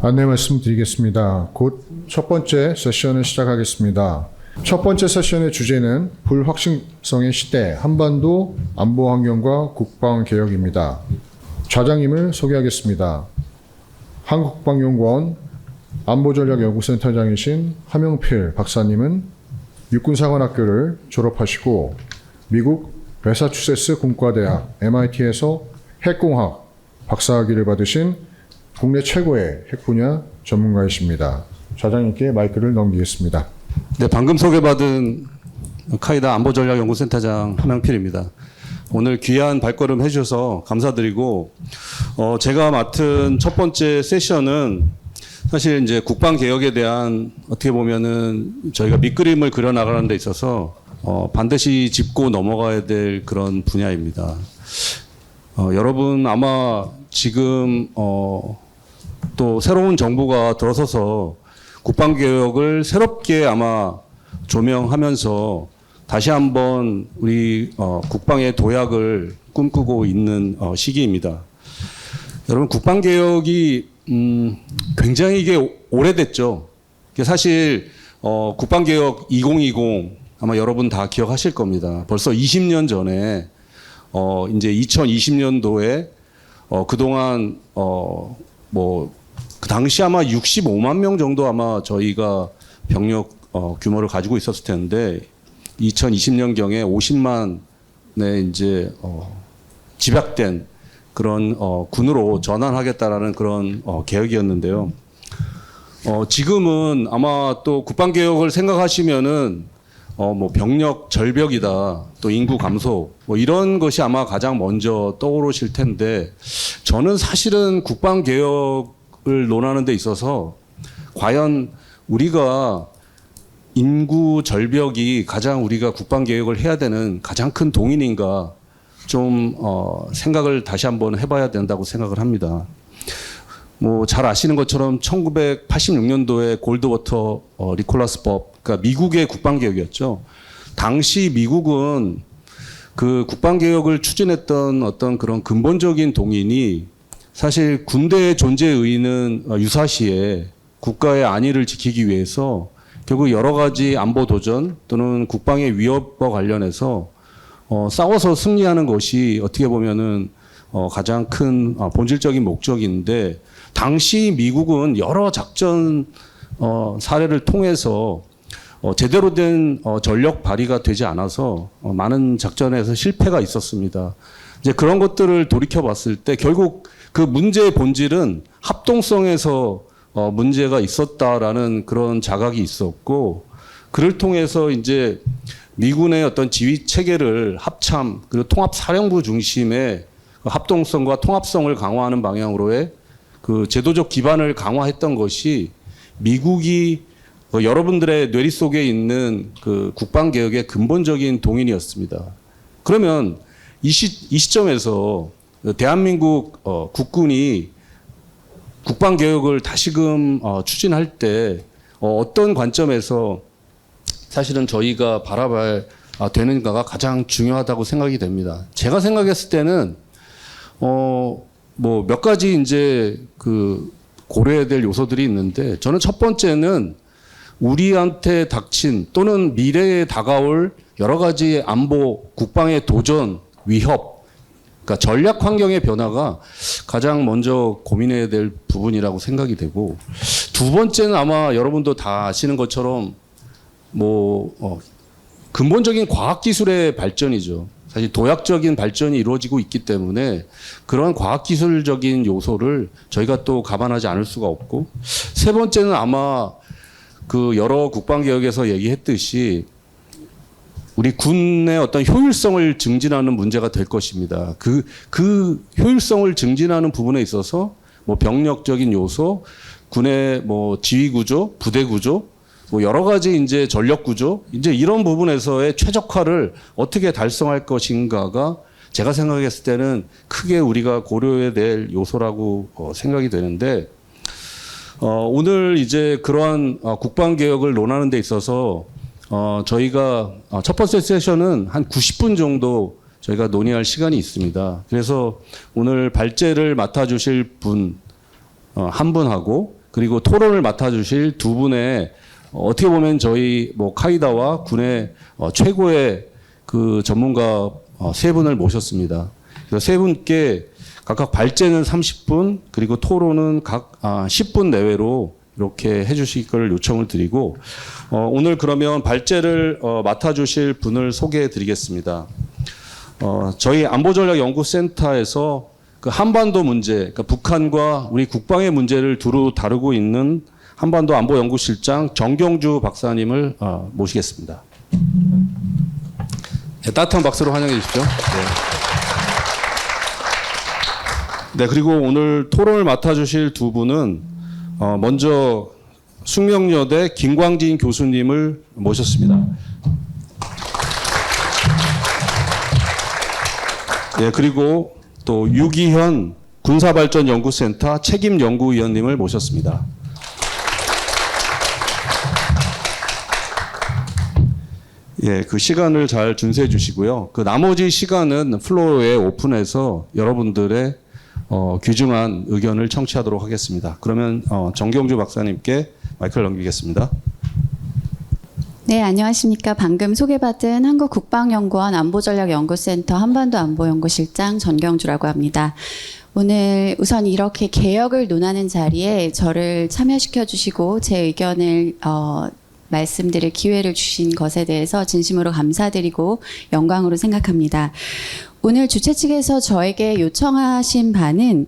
안내 말씀드리겠습니다. 곧 첫 번째 세션을 시작하겠습니다. 첫 번째 세션의 주제는 불확실성의 시대, 한반도 안보 환경과 국방 개혁입니다. 좌장님을 소개하겠습니다. 한국국방연구원 안보전략연구센터장이신 하명필 박사님은 육군사관학교를 졸업하시고 미국 매사추세츠 공과대학 MIT에서 핵공학 박사학위를 받으신 국내 최고의 핵 분야 전문가이십니다. 좌장님께 마이크를 넘기겠습니다. 네, 방금 소개받은 카이다 안보전략연구센터장 하명필입니다. 오늘 귀한 발걸음 해주셔서 감사드리고, 제가 맡은 첫 번째 세션은 사실 이제 국방 개혁에 대한 어떻게 보면은 저희가 밑그림을 그려 나가는 데 있어서 반드시 짚고 넘어가야 될 그런 분야입니다. 여러분 아마 지금 또 새로운 정부가 들어서서 국방 개혁을 새롭게 아마 조명하면서 다시 한번 우리 국방의 도약을 꿈꾸고 있는 시기입니다. 여러분 국방 개혁이 굉장히 이게 오래됐죠. 사실 국방 개혁 2020 아마 여러분 다 기억하실 겁니다. 벌써 20년 전에 이제 2020년도에 그동안 그 당시 아마 65만 명 정도 아마 저희가 병력 규모를 가지고 있었을 텐데 2020년경에 50만에 이제 집약된 그런 군으로 전환하겠다라는 그런 계획이었는데요. 지금은 아마 또 국방 개혁을 생각하시면은 병력 절벽이다, 또 인구 감소, 이런 것이 아마 가장 먼저 떠오르실 텐데, 저는 사실은 국방 개혁을 논하는 데 있어서 과연 우리가 인구 절벽이 가장 우리가 국방 개혁을 해야 되는 가장 큰 동인인가 좀 생각을 다시 한번 해봐야 된다고 생각을 합니다. 잘 아시는 것처럼 1986년도에 골드워터 니콜라스법, 그러니까 미국의 국방개혁이었죠. 당시 미국은 그 국방개혁을 추진했던 어떤 그런 근본적인 동인이 사실 군대의 존재의 의의는 유사시에 국가의 안위를 지키기 위해서 결국 여러 가지 안보 도전 또는 국방의 위협과 관련해서 싸워서 승리하는 것이 어떻게 보면은 가장 큰 본질적인 목적인데, 당시 미국은 여러 작전 사례를 통해서 제대로 된 전력 발휘가 되지 않아서 많은 작전에서 실패가 있었습니다. 이제 그런 것들을 돌이켜 봤을 때 결국 그 문제의 본질은 합동성에서 문제가 있었다라는 그런 자각이 있었고, 그를 통해서 이제 미군의 어떤 지휘 체계를 합참 그리고 통합 사령부 중심의 합동성과 통합성을 강화하는 방향으로의 그 제도적 기반을 강화했던 것이 미국이 여러분들의 뇌리 속에 있는 그 국방 개혁의 근본적인 동인이었습니다. 그러면 이 시점에서 대한민국 국군이 국방 개혁을 다시금 추진할 때 어떤 관점에서 사실은 저희가 바라봐야 되는가가 가장 중요하다고 생각이 됩니다. 제가 생각했을 때는 몇 가지 이제 그 고려해야 될 요소들이 있는데, 저는 첫 번째는 우리한테 닥친 또는 미래에 다가올 여러 가지 안보, 국방의 도전, 위협, 그러니까 전략 환경의 변화가 가장 먼저 고민해야 될 부분이라고 생각이 되고, 두 번째는 아마 여러분도 다 아시는 것처럼 근본적인 과학기술의 발전이죠. 사실 도약적인 발전이 이루어지고 있기 때문에 그런 과학기술적인 요소를 저희가 또 감안하지 않을 수가 없고, 세 번째는 아마 그 여러 국방개혁에서 얘기했듯이 우리 군의 어떤 효율성을 증진하는 문제가 될 것입니다. 그 효율성을 증진하는 부분에 있어서 병력적인 요소, 군의 지휘 구조, 부대 구조, 여러 가지 이제 전력 구조, 이제 이런 부분에서의 최적화를 어떻게 달성할 것인가가 제가 생각했을 때는 크게 우리가 고려해야 될 요소라고 생각이 되는데, 오늘 이제 그러한 국방 개혁을 논하는 데 있어서 저희가 첫 번째 세션은 한 90분 정도 저희가 논의할 시간이 있습니다. 그래서 오늘 발제를 맡아주실 분 한 분하고 그리고 토론을 맡아주실 두 분의 어떻게 보면 저희 뭐 카이다와 군의 최고의 그 전문가 세 분을 모셨습니다. 그래서 세 분께 각각 발제는 30분 그리고 토론은 각 10분 내외로 이렇게 해주실 걸 요청을 드리고 오늘 그러면 발제를 맡아주실 분을 소개해 드리겠습니다. 저희 안보전략연구센터에서 그 한반도 문제, 그러니까 북한과 우리 국방의 문제를 두루 다루고 있는 한반도 안보연구실장 정경주 박사님을 모시겠습니다. 네, 따뜻한 박수로 환영해 주십시오. 네, 그리고 오늘 토론을 맡아주실 두 분은 먼저 숙명여대 김광진 교수님을 모셨습니다. 네, 그리고 또 유기현 군사발전연구센터 책임연구위원님을 모셨습니다. 예, 그 시간을 잘 준수해 주시고요. 그 나머지 시간은 플로어에 오픈해서 여러분들의 귀중한 의견을 청취하도록 하겠습니다. 그러면 정경주 박사님께 마이크를 넘기겠습니다. 네, 안녕하십니까. 방금 소개받은 한국국방연구원 안보전략연구센터 한반도안보연구실장 전경주라고 합니다. 오늘 우선 이렇게 개혁을 논하는 자리에 저를 참여시켜 주시고 제 의견을 말씀드릴 기회를 주신 것에 대해서 진심으로 감사드리고 영광으로 생각합니다. 오늘 주최 측에서 저에게 요청하신 바는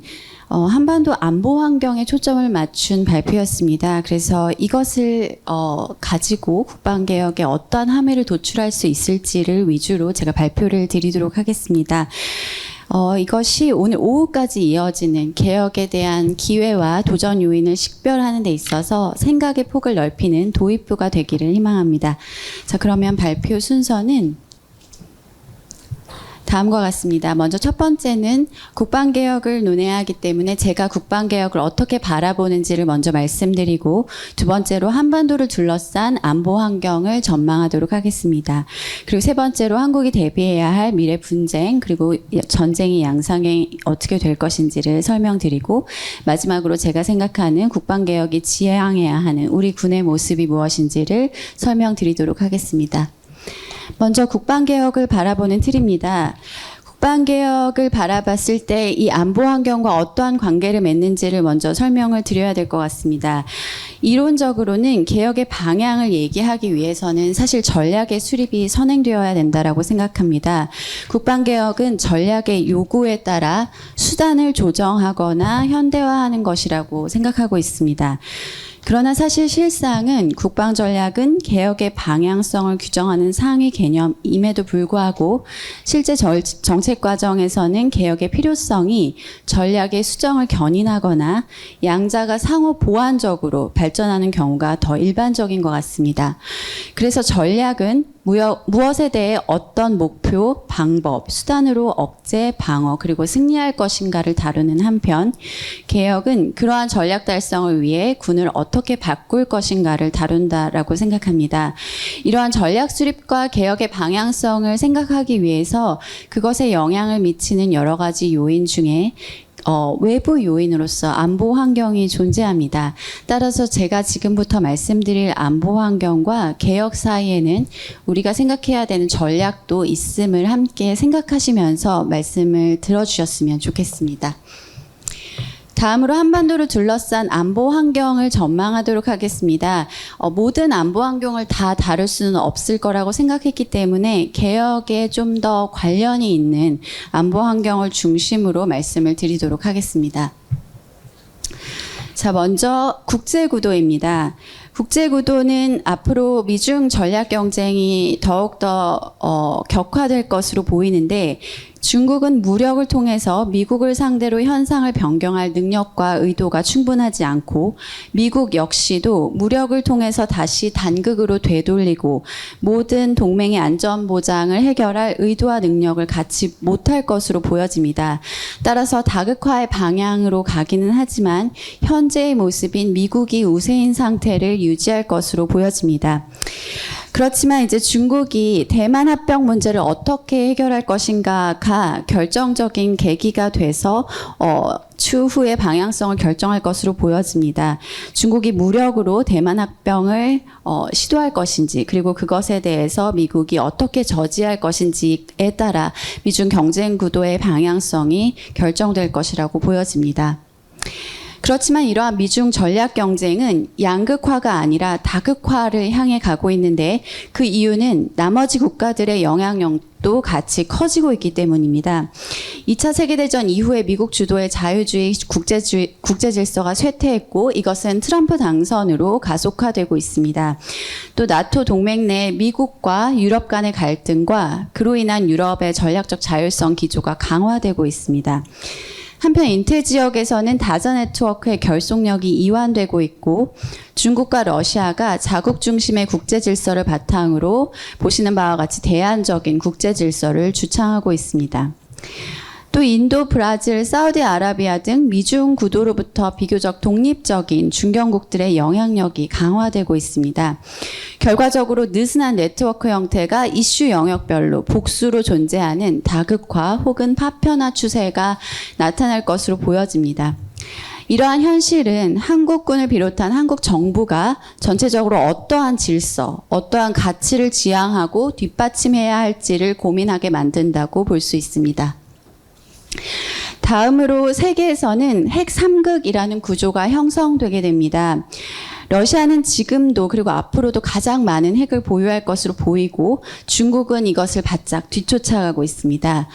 한반도 안보 환경에 초점을 맞춘 발표였습니다. 그래서 이것을 가지고 국방개혁에 어떠한 함의를 도출할 수 있을지를 위주로 제가 발표를 드리도록 하겠습니다. 이것이 오늘 오후까지 이어지는 개혁에 대한 기회와 도전 요인을 식별하는 데 있어서 생각의 폭을 넓히는 도입부가 되기를 희망합니다. 자, 그러면 발표 순서는 다음과 같습니다. 먼저 첫 번째는 국방개혁을 논해야 하기 때문에 제가 국방개혁을 어떻게 바라보는지를 먼저 말씀드리고 두 번째로 한반도를 둘러싼 안보 환경을 전망하도록 하겠습니다. 그리고 세 번째로 한국이 대비해야 할 미래 분쟁 그리고 전쟁의 양상이 어떻게 될 것인지를 설명드리고 마지막으로 제가 생각하는 국방개혁이 지향해야 하는 우리 군의 모습이 무엇인지를 설명드리도록 하겠습니다. 먼저 국방개혁을 바라보는 틀입니다. 국방개혁을 바라봤을 때 이 안보 환경과 어떠한 관계를 맺는지를 먼저 설명을 드려야 될 것 같습니다. 이론적으로는 개혁의 방향을 얘기하기 위해서는 사실 전략의 수립이 선행되어야 된다라고 생각합니다. 국방개혁은 전략의 요구에 따라 수단을 조정하거나 현대화하는 것이라고 생각하고 있습니다. 그러나 사실 실상은 국방전략은 개혁의 방향성을 규정하는 상위 개념임에도 불구하고 실제 정책 과정에서는 개혁의 필요성이 전략의 수정을 견인하거나 양자가 상호 보완적으로 발전하는 경우가 더 일반적인 것 같습니다. 그래서 전략은 무엇에 대해 어떤 목표, 방법, 수단으로 억제, 방어, 그리고 승리할 것인가를 다루는 한편 개혁은 그러한 전략 달성을 위해 군을 어떻게 바꿀 것인가를 다룬다라고 생각합니다. 이러한 전략 수립과 개혁의 방향성을 생각하기 위해서 그것에 영향을 미치는 여러 가지 요인 중에 외부 요인으로서 안보 환경이 존재합니다. 따라서 제가 지금부터 말씀드릴 안보 환경과 개혁 사이에는 우리가 생각해야 되는 전략도 있음을 함께 생각하시면서 말씀을 들어주셨으면 좋겠습니다. 다음으로 한반도를 둘러싼 안보 환경을 전망하도록 하겠습니다. 모든 안보 환경을 다 다룰 수는 없을 거라고 생각했기 때문에 개혁에 좀 더 관련이 있는 안보 환경을 중심으로 말씀을 드리도록 하겠습니다. 자, 먼저 국제구도입니다. 국제구도는 앞으로 미중 전략 경쟁이 더욱더 격화될 것으로 보이는데 중국은 무력을 통해서 미국을 상대로 현상을 변경할 능력과 의도가 충분하지 않고 미국 역시도 무력을 통해서 다시 단극으로 되돌리고 모든 동맹의 안전 보장을 해결할 의도와 능력을 갖지 못할 것으로 보여집니다. 따라서 다극화의 방향으로 가기는 하지만 현재의 모습인 미국이 우세인 상태를 유지할 것으로 보여집니다. 그렇지만 이제 중국이 대만 합병 문제를 어떻게 해결할 것인가가 결정적인 계기가 돼서 추후의 방향성을 결정할 것으로 보여집니다. 중국이 무력으로 대만 합병을 시도할 것인지, 그리고 그것에 대해서 미국이 어떻게 저지할 것인지에 따라 미중 경쟁 구도의 방향성이 결정될 것이라고 보여집니다. 그렇지만 이러한 미중 전략 경쟁은 양극화가 아니라 다극화를 향해 가고 있는데, 그 이유는 나머지 국가들의 영향력도 같이 커지고 있기 때문입니다. 2차 세계대전 이후에 미국 주도의 자유주의 국제 질서가 쇠퇴했고, 이것은 트럼프 당선으로 가속화되고 있습니다. 또 나토 동맹 내 미국과 유럽 간의 갈등과 그로 인한 유럽의 전략적 자율성 기조가 강화되고 있습니다. 한편 인텔 지역에서는 다자 네트워크의 결속력이 이완되고 있고, 중국과 러시아가 자국 중심의 국제 질서를 바탕으로 보시는 바와 같이 대안적인 국제 질서를 주창하고 있습니다. 또 인도, 브라질, 사우디아라비아 등 미중 구도로부터 비교적 독립적인 중견국들의 영향력이 강화되고 있습니다. 결과적으로 느슨한 네트워크 형태가 이슈 영역별로 복수로 존재하는 다극화 혹은 파편화 추세가 나타날 것으로 보여집니다. 이러한 현실은 한국군을 비롯한 한국 정부가 전체적으로 어떠한 질서, 어떠한 가치를 지향하고 뒷받침해야 할지를 고민하게 만든다고 볼 수 있습니다. 다음으로 세계에서는 핵 3극이라는 구조가 형성되게 됩니다. 러시아는 지금도 그리고 앞으로도 가장 많은 핵을 보유할 것으로 보이고, 중국은 이것을 바짝 뒤쫓아가고 있습니다.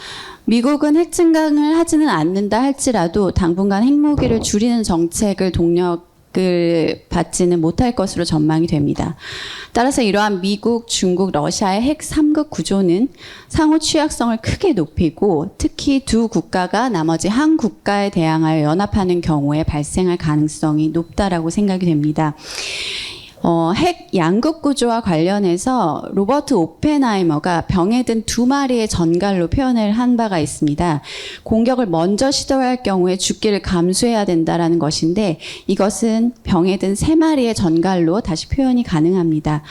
미국은 핵 증강을 하지는 않는다 할지라도 당분간 핵무기를 줄이는 정책을 받지는 못할 것으로 전망이 됩니다. 따라서 이러한 미국, 중국, 러시아의 핵 3극 구조는 상호 취약성을 크게 높이고, 특히 두 국가가 나머지 한 국가에 대항하여 연합하는 경우에 발생할 가능성이 높다라고 생각이 됩니다. 핵 양극 구조와 관련해서 로버트 오펜하이머가 병에 든 2마리의 전갈로 표현을 한 바가 있습니다. 공격을 먼저 시도할 경우에 죽기를 감수해야 된다라는 것인데, 이것은 병에 든 3마리의 전갈로 다시 표현이 가능합니다.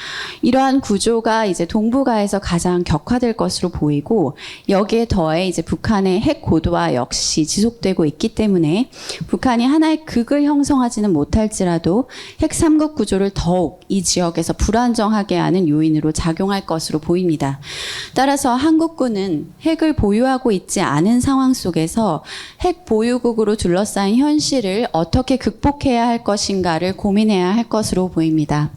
이러한 구조가 이제 동북아에서 가장 격화될 것으로 보이고, 여기에 더해 이제 북한의 핵 고도화 역시 지속되고 있기 때문에 북한이 하나의 극을 형성하지는 못할지라도 핵 3극 구조를 더욱 이 지역에서 불안정하게 하는 요인으로 작용할 것으로 보입니다. 따라서 한국군은 핵을 보유하고 있지 않은 상황 속에서 핵 보유국으로 둘러싸인 현실을 어떻게 극복해야 할 것인가를 고민해야 할 것으로 보입니다.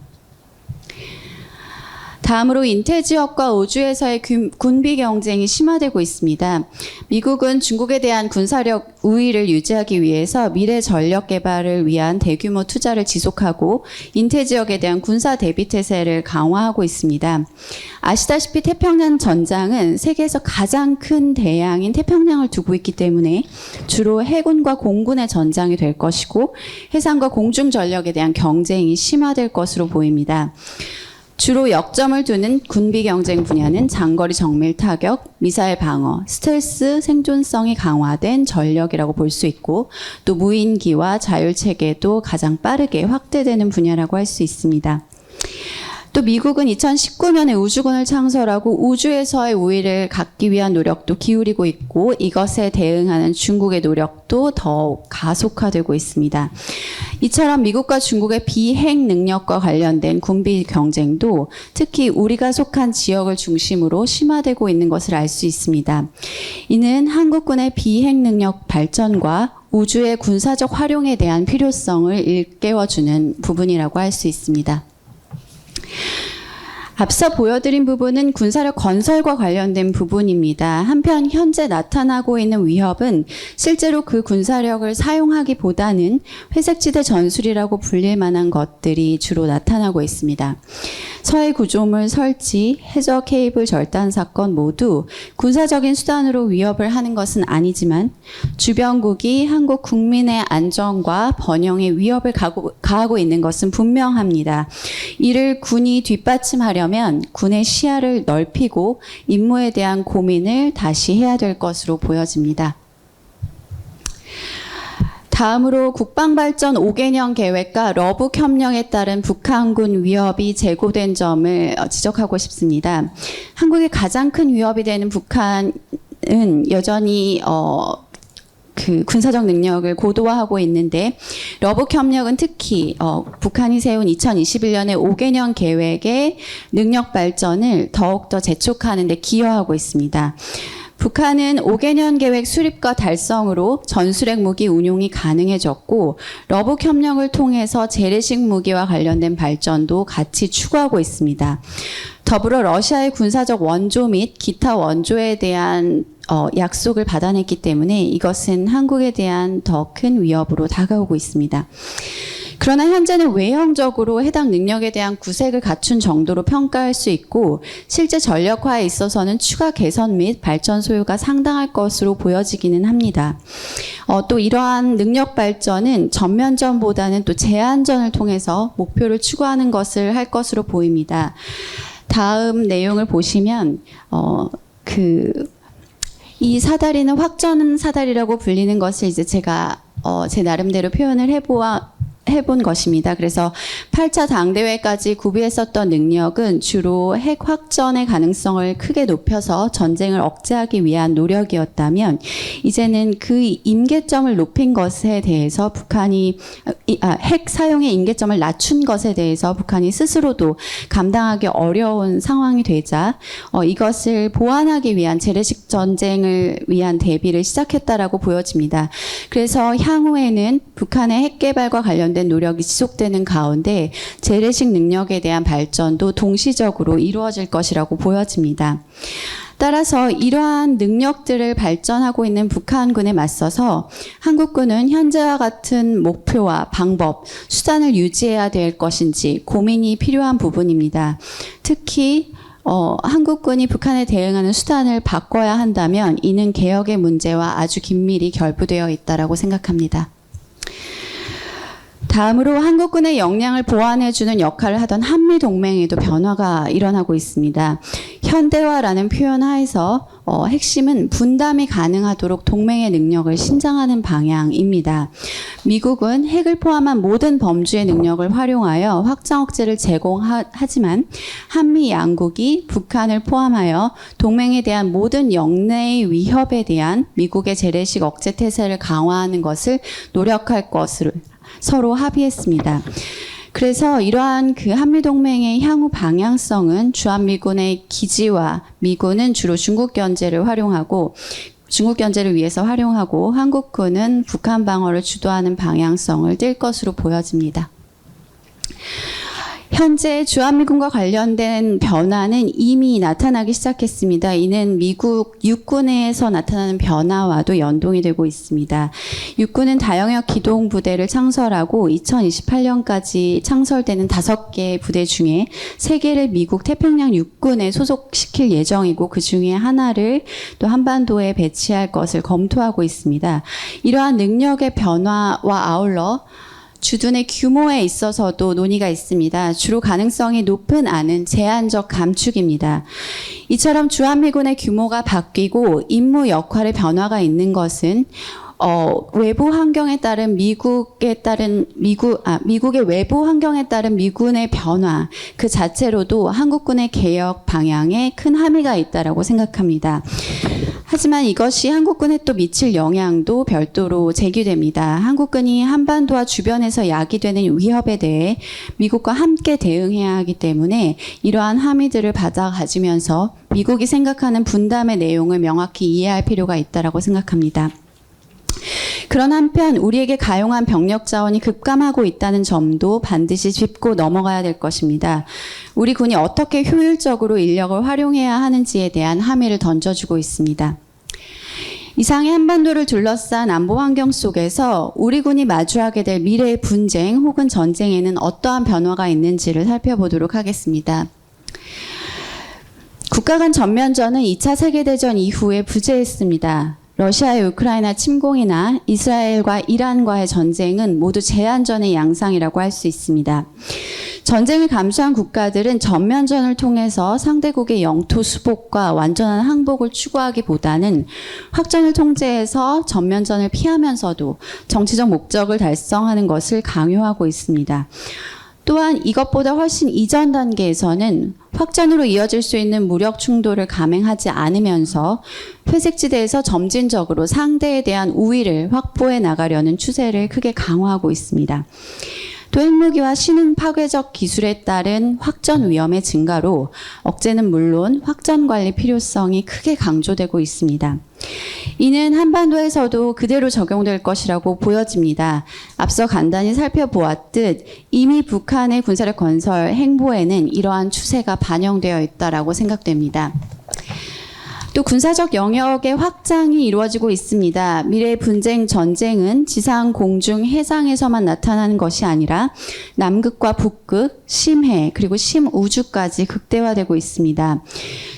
다음으로 인텔 지역과 우주에서의 군비 경쟁이 심화되고 있습니다. 미국은 중국에 대한 군사력 우위를 유지하기 위해서 미래 전력 개발을 위한 대규모 투자를 지속하고, 인텔 지역에 대한 군사 대비 태세를 강화하고 있습니다. 아시다시피 태평양 전장은 세계에서 가장 큰 대양인 태평양을 두고 있기 때문에 주로 해군과 공군의 전장이 될 것이고, 해상과 공중 전력에 대한 경쟁이 심화될 것으로 보입니다. 주로 역점을 두는 군비 경쟁 분야는 장거리 정밀 타격, 미사일 방어, 스텔스 생존성이 강화된 전력이라고 볼 수 있고, 또 무인기와 자율체계도 가장 빠르게 확대되는 분야라고 할 수 있습니다. 또 미국은 2019년에 우주군을 창설하고 우주에서의 우위를 갖기 위한 노력도 기울이고 있고, 이것에 대응하는 중국의 노력도 더욱 가속화되고 있습니다. 이처럼 미국과 중국의 비핵 능력과 관련된 군비 경쟁도 특히 우리가 속한 지역을 중심으로 심화되고 있는 것을 알 수 있습니다. 이는 한국군의 비핵 능력 발전과 우주의 군사적 활용에 대한 필요성을 일깨워주는 부분이라고 할 수 있습니다. 앞서 보여드린 부분은 군사력 건설과 관련된 부분입니다. 한편 현재 나타나고 있는 위협은 실제로 그 군사력을 사용하기보다는 회색지대 전술이라고 불릴 만한 것들이 주로 나타나고 있습니다. 서해 구조물 설치, 해저 케이블 절단 사건 모두 군사적인 수단으로 위협을 하는 것은 아니지만, 주변국이 한국 국민의 안정과 번영에 위협을 가하고 있는 것은 분명합니다. 이를 군이 뒷받침하려면 군의 시야를 넓히고 임무에 대한 고민을 다시 해야 될 것으로 보여집니다. 다음으로 국방발전 5개년 계획과 러북 협력에 따른 북한군 위협이 제고된 점을 지적하고 싶습니다. 한국의 가장 큰 위협이 되는 북한은 여전히 그 군사적 능력을 고도화하고 있는데 러북 협력은 특히 북한이 세운 2021년의 5개년 계획의 능력 발전을 더욱더 재촉하는 데 기여하고 있습니다. 북한은 5개년 계획 수립과 달성으로 전술핵 무기 운용이 가능해졌고 러북 협력을 통해서 재래식 무기와 관련된 발전도 같이 추구하고 있습니다. 더불어 러시아의 군사적 원조 및 기타 원조에 대한 약속을 받아냈기 때문에 이것은 한국에 대한 더 큰 위협으로 다가오고 있습니다. 그러나 현재는 외형적으로 해당 능력에 대한 구색을 갖춘 정도로 평가할 수 있고 실제 전력화에 있어서는 추가 개선 및 발전 소요가 상당할 것으로 보여지기는 합니다. 또 이러한 능력 발전은 전면전보다는 또 제한전을 통해서 목표를 추구하는 것을 할 것으로 보입니다. 다음 내용을 보시면 이 사다리는 확전 사다리라고 불리는 것을 이제 제가 제 나름대로 표현을 해본 것입니다. 그래서 8차 당대회까지 구비했었던 능력은 주로 핵 확전의 가능성을 크게 높여서 전쟁을 억제하기 위한 노력이었다면 이제는 그 임계점을 높인 것에 대해서 북한이 핵 사용의 임계점을 낮춘 것에 대해서 북한이 스스로도 감당하기 어려운 상황이 되자 이것을 보완하기 위한 재래식 전쟁을 위한 대비를 시작했다라고 보여집니다. 그래서 향후에는 북한의 핵 개발과 관련된 노력이 지속되는 가운데 재래식 능력에 대한 발전도 동시적으로 이루어질 것이라고 보여집니다. 따라서 이러한 능력들을 발전하고 있는 북한군에 맞서서 한국군은 현재와 같은 목표와 방법, 수단을 유지해야 될 것인지 고민이 필요한 부분입니다. 특히 한국군이 북한에 대응하는 수단을 바꿔야 한다면 이는 개혁의 문제와 아주 긴밀히 결부되어 있다고 생각합니다. 다음으로 한국군의 역량을 보완해주는 역할을 하던 한미동맹에도 변화가 일어나고 있습니다. 현대화라는 표현 하에서 핵심은 분담이 가능하도록 동맹의 능력을 신장하는 방향입니다. 미국은 핵을 포함한 모든 범주의 능력을 활용하여 확장 억제를 제공하지만 한미 양국이 북한을 포함하여 동맹에 대한 모든 영내의 위협에 대한 미국의 재래식 억제 태세를 강화하는 것을 노력할 것으로 서로 합의했습니다. 그래서 이러한 그 한미동맹의 향후 방향성은 주한미군의 기지와 미군은 주로 중국 견제를 위해서 활용하고 한국군은 북한 방어를 주도하는 방향성을 띨 것으로 보여집니다. 현재 주한미군과 관련된 변화는 이미 나타나기 시작했습니다. 이는 미국 육군에서 나타나는 변화와도 연동이 되고 있습니다. 육군은 다영역 기동부대를 창설하고 2028년까지 창설되는 5개의 부대 중에 3개를 미국 태평양 육군에 소속시킬 예정이고 그 중에 하나를 또 한반도에 배치할 것을 검토하고 있습니다. 이러한 능력의 변화와 아울러 주둔의 규모에 있어서도 논의가 있습니다. 주로 가능성이 높은 안은 제한적 감축입니다. 이처럼 주한미군의 규모가 바뀌고 임무 역할의 변화가 있는 것은 외부 환경에 따른 미국의 외부 환경에 따른 미군의 변화 그 자체로도 한국군의 개혁 방향에 큰 함의가 있다라고 생각합니다. 하지만 이것이 한국군에 또 미칠 영향도 별도로 제기됩니다. 한국군이 한반도와 주변에서 야기되는 위협에 대해 미국과 함께 대응해야 하기 때문에 이러한 함의들을 받아 가지면서 미국이 생각하는 분담의 내용을 명확히 이해할 필요가 있다라고 생각합니다. 그런 한편 우리에게 가용한 병력 자원이 급감하고 있다는 점도 반드시 짚고 넘어가야 될 것입니다. 우리 군이 어떻게 효율적으로 인력을 활용해야 하는지에 대한 함의를 던져주고 있습니다. 이상의 한반도를 둘러싼 안보 환경 속에서 우리 군이 마주하게 될 미래의 분쟁 혹은 전쟁에는 어떠한 변화가 있는지를 살펴보도록 하겠습니다. 국가 간 전면전은 2차 세계대전 이후에 부재했습니다. 러시아의 우크라이나 침공이나 이스라엘과 이란과의 전쟁은 모두 제한전의 양상이라고 할 수 있습니다. 전쟁을 감수한 국가들은 전면전을 통해서 상대국의 영토 수복과 완전한 항복을 추구하기보다는 확전을 통제해서 전면전을 피하면서도 정치적 목적을 달성하는 것을 강요하고 있습니다. 또한 이것보다 훨씬 이전 단계에서는 확전으로 이어질 수 있는 무력 충돌을 감행하지 않으면서 회색지대에서 점진적으로 상대에 대한 우위를 확보해 나가려는 추세를 크게 강화하고 있습니다. 또 핵무기와 신흥 파괴적 기술에 따른 확전 위험의 증가로 억제는 물론 확전 관리 필요성이 크게 강조되고 있습니다. 이는 한반도에서도 그대로 적용될 것이라고 보여집니다. 앞서 간단히 살펴보았듯 이미 북한의 군사력 건설 행보에는 이러한 추세가 반영되어 있다고 생각됩니다. 또 군사적 영역의 확장이 이루어지고 있습니다. 미래의 분쟁, 전쟁은 지상, 공중, 해상에서만 나타나는 것이 아니라 남극과 북극, 심해, 그리고 심우주까지 극대화되고 있습니다.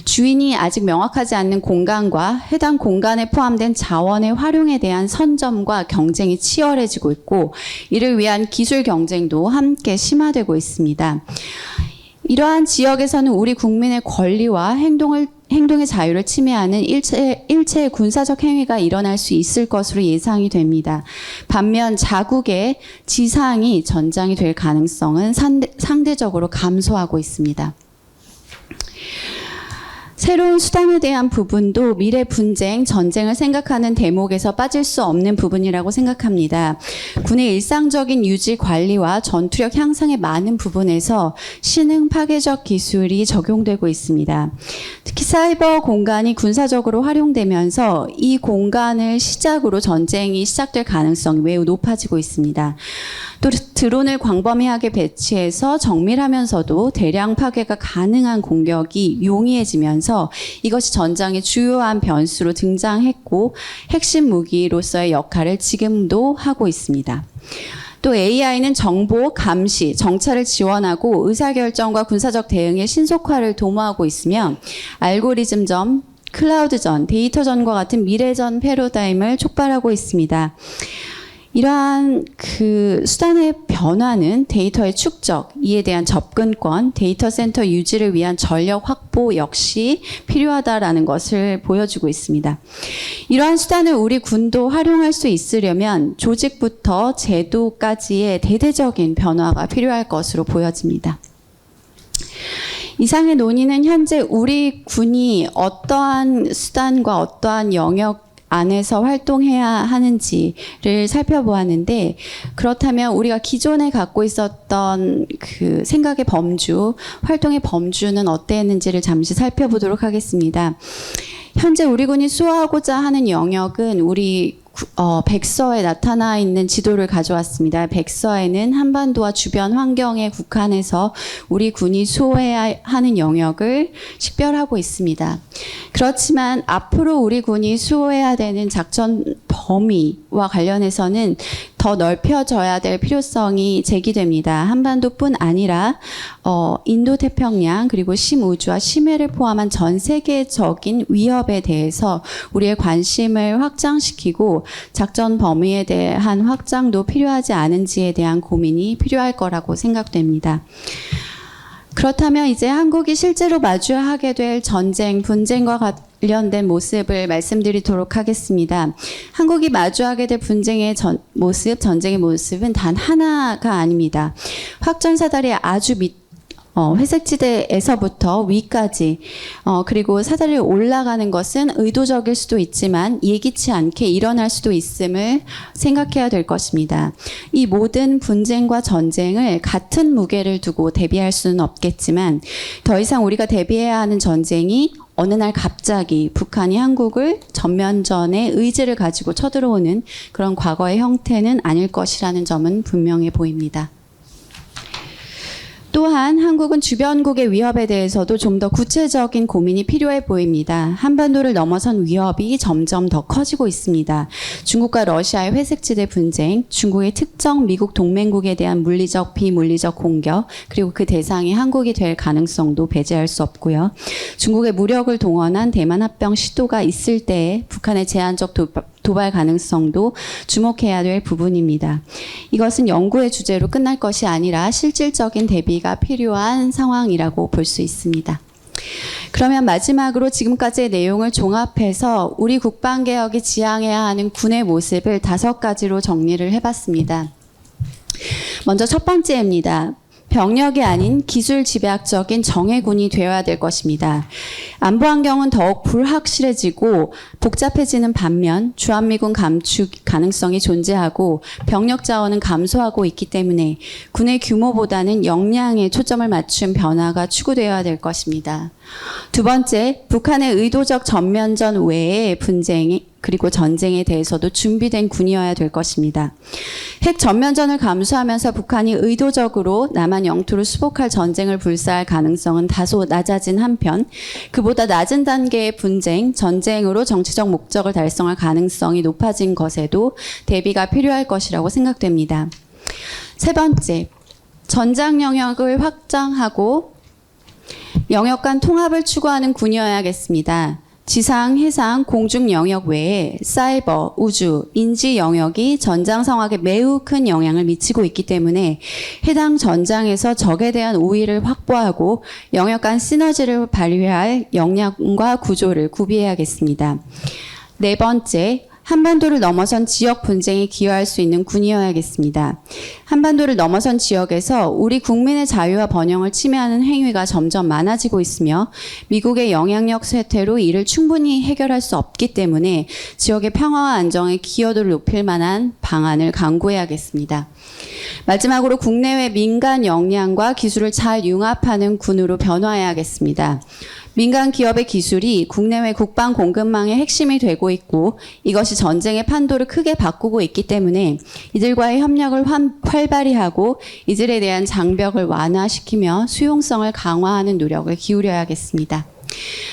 주인이 아직 명확하지 않는 공간과 해당 공간에 포함된 자원의 활용에 대한 선점과 경쟁이 치열해지고 있고, 이를 위한 기술 경쟁도 함께 심화되고 있습니다. 이러한 지역에서는 우리 국민의 권리와 행동의 자유를 침해하는 일체의 군사적 행위가 일어날 수 있을 것으로 예상이 됩니다. 반면 자국의 지상이 전장이 될 가능성은 상대적으로 감소하고 있습니다. 새로운 수단에 대한 부분도 미래 분쟁, 전쟁을 생각하는 대목에서 빠질 수 없는 부분이라고 생각합니다. 군의 일상적인 유지 관리와 전투력 향상의 많은 부분에서 신흥 파괴적 기술이 적용되고 있습니다. 특히 사이버 공간이 군사적으로 활용되면서 이 공간을 시작으로 전쟁이 시작될 가능성이 매우 높아지고 있습니다. 또 드론을 광범위하게 배치해서 정밀하면서도 대량 파괴가 가능한 공격이 용이해지면서 이것이 전장의 주요한 변수로 등장했고 핵심 무기로서의 역할을 지금도 하고 있습니다. 또 AI는 정보, 감시, 정찰을 지원하고 의사결정과 군사적 대응의 신속화를 도모하고 있으며 알고리즘전, 클라우드전, 데이터전과 같은 미래전 패러다임을 촉발하고 있습니다. 이러한 수단의 변화는 데이터의 축적, 이에 대한 접근권, 데이터 센터 유지를 위한 전력 확보 역시 필요하다라는 것을 보여주고 있습니다. 이러한 수단을 우리 군도 활용할 수 있으려면 조직부터 제도까지의 대대적인 변화가 필요할 것으로 보여집니다. 이상의 논의는 현재 우리 군이 어떠한 수단과 어떠한 영역 안에서 활동해야 하는지를 살펴보았는데, 그렇다면 우리가 기존에 갖고 있었던 생각의 범주, 활동의 범주는 어땠는지를 잠시 살펴보도록 하겠습니다. 현재 우리 군이 수호하고자 하는 영역은 우리 백서에 나타나 있는 지도를 가져왔습니다. 백서에는 한반도와 주변 환경에 국한해서 우리 군이 수호해야 하는 영역을 식별하고 있습니다. 그렇지만 앞으로 우리 군이 수호해야 되는 작전 범위와 관련해서는 더 넓혀져야 될 필요성이 제기됩니다. 한반도뿐 아니라 인도태평양 그리고 심우주와 심해를 포함한 전 세계적인 위협에 대해서 우리의 관심을 확장시키고 작전 범위에 대한 확장도 필요하지 않은지에 대한 고민이 필요할 거라고 생각됩니다. 그렇다면 이제 한국이 실제로 마주하게 될 전쟁, 분쟁과 관련된 모습을 말씀드리도록 하겠습니다. 한국이 마주하게 될 분쟁의 모습, 전쟁의 모습은 단 하나가 아닙니다. 확전사다리 아주 회색지대에서부터 위까지 그리고 사다리를 올라가는 것은 의도적일 수도 있지만 예기치 않게 일어날 수도 있음을 생각해야 될 것입니다. 이 모든 분쟁과 전쟁을 같은 무게를 두고 대비할 수는 없겠지만 더 이상 우리가 대비해야 하는 전쟁이 어느 날 갑자기 북한이 한국을 전면전의 의지를 가지고 쳐들어오는 그런 과거의 형태는 아닐 것이라는 점은 분명해 보입니다. 또한 한국은 주변국의 위협에 대해서도 좀 더 구체적인 고민이 필요해 보입니다. 한반도를 넘어선 위협이 점점 더 커지고 있습니다. 중국과 러시아의 회색지대 분쟁, 중국의 특정 미국 동맹국에 대한 물리적, 비물리적 공격, 그리고 그 대상이 한국이 될 가능성도 배제할 수 없고요. 중국의 무력을 동원한 대만 합병 시도가 있을 때에 북한의 제한적 도발 가능성도 주목해야 될 부분입니다. 이것은 연구의 주제로 끝날 것이 아니라 실질적인 대비가 필요한 상황이라고 볼 수 있습니다. 그러면 마지막으로 지금까지의 내용을 종합해서 우리 국방개혁이 지향해야 하는 군의 모습을 5가지로 정리를 해봤습니다. 먼저 첫 번째입니다. 병력이 아닌 기술 집약적인 정예군이 되어야 될 것입니다. 안보 환경은 더욱 불확실해지고 복잡해지는 반면 주한미군 감축 가능성이 존재하고 병력 자원은 감소하고 있기 때문에 군의 규모보다는 역량에 초점을 맞춘 변화가 추구되어야 될 것입니다. 두 번째, 북한의 의도적 전면전 외의 분쟁이 그리고 전쟁에 대해서도 준비된 군이어야 될 것입니다. 핵 전면전을 감수하면서 북한이 의도적으로 남한 영토를 수복할 전쟁을 불사할 가능성은 다소 낮아진 한편 그보다 낮은 단계의 분쟁, 전쟁으로 정치적 목적을 달성할 가능성이 높아진 것에도 대비가 필요할 것이라고 생각됩니다. 세 번째, 전장 영역을 확장하고 영역 간 통합을 추구하는 군이어야겠습니다. 지상, 해상, 공중 영역 외에 사이버, 우주, 인지 영역이 전장 상황에 매우 큰 영향을 미치고 있기 때문에 해당 전장에서 적에 대한 우위를 확보하고 영역 간 시너지를 발휘할 역량과 구조를 구비해야겠습니다. 네 번째, 한반도를 넘어선 지역 분쟁에 기여할 수 있는 군이어야겠습니다. 한반도를 넘어선 지역에서 우리 국민의 자유와 번영을 침해하는 행위가 점점 많아지고 있으며 미국의 영향력 쇠퇴로 이를 충분히 해결할 수 없기 때문에 지역의 평화와 안정에 기여도를 높일 만한 방안을 강구해야겠습니다. 마지막으로 국내외 민간 역량과 기술을 잘 융합하는 군으로 변화해야겠습니다. 민간 기업의 기술이 국내외 국방 공급망의 핵심이 되고 있고 이것이 전쟁의 판도를 크게 바꾸고 있기 때문에 이들과의 협력을 활발히 하고 이들에 대한 장벽을 완화시키며 수용성을 강화하는 노력을 기울여야겠습니다.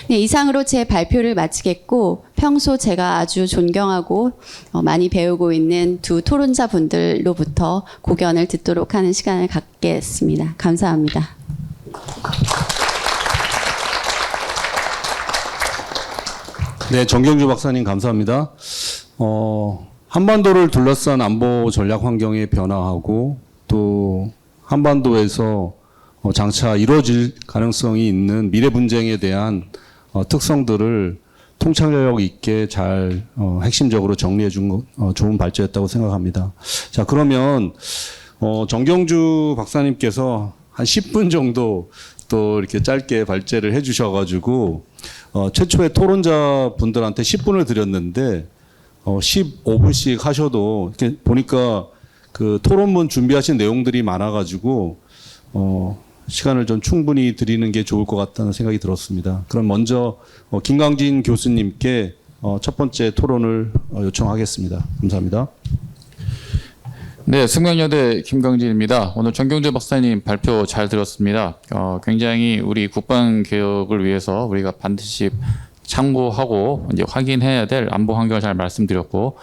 네, 이상으로 제 발표를 마치겠고 평소 제가 아주 존경하고 많이 배우고 있는 두 토론자분들로부터 고견을 듣도록 하는 시간을 갖겠습니다. 감사합니다. 네, 정경주 박사님 감사합니다. 한반도를 둘러싼 안보 전략 환경의 변화하고 또 한반도에서 장차 이루어질 가능성이 있는 미래 분쟁에 대한 특성들을 통찰력 있게 잘 핵심적으로 정리해 준 좋은 발제였다고 생각합니다. 자, 그러면 정경주 박사님께서 한 10분 정도 또 이렇게 짧게 발제를 해 주셔가지고 최초의 토론자 분들한테 10분을 드렸는데 15분씩 하셔도 이렇게 보니까 그 토론문 준비하신 내용들이 많아가지고 시간을 좀 충분히 드리는 게 좋을 것 같다는 생각이 들었습니다. 그럼 먼저 김광진 교수님께 첫 번째 토론을 요청하겠습니다. 감사합니다. 네, 승강여대 김광진입니다. 오늘 정경재 박사님 발표 잘 들었습니다. 굉장히 우리 국방 개혁을 위해서 우리가 반드시 참고하고 이제 확인해야 될 안보 환경을 잘 말씀드렸고,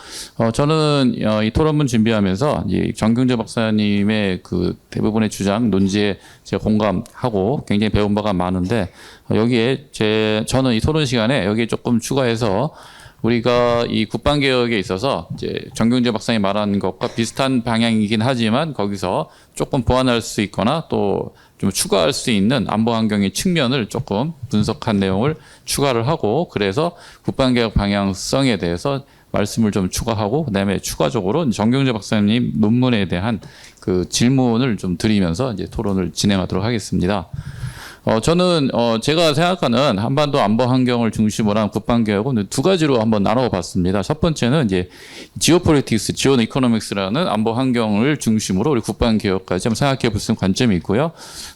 저는 이 토론문 준비하면서 이 정경재 박사님의 그 대부분의 주장 논지에 제가 공감하고 굉장히 배운 바가 많은데 여기에 저는 이 토론 시간에 여기에 조금 추가해서 우리가 이 국방개혁에 있어서 이제 정경재 박사님이 말한 것과 비슷한 방향이긴 하지만 거기서 조금 보완할 수 있거나 또 좀 추가할 수 있는 안보 환경의 측면을 조금 분석한 내용을 추가를 하고 그래서 국방개혁 방향성에 대해서 말씀을 좀 추가하고 그다음에 추가적으로 정경재 박사님 논문에 대한 그 질문을 좀 드리면서 이제 토론을 진행하도록 하겠습니다. 저는 제가 생각하는 한반도 안보 환경을 중심으로 한 국방개혁은 두 가지로 한번 나눠봤습니다. 첫 번째는 이제 지오폴리틱스, 지오 이코노믹스라는 안보 환경을 중심으로 우리 국방개혁까지 한번 생각해 볼 수 있는 관점이 있고요.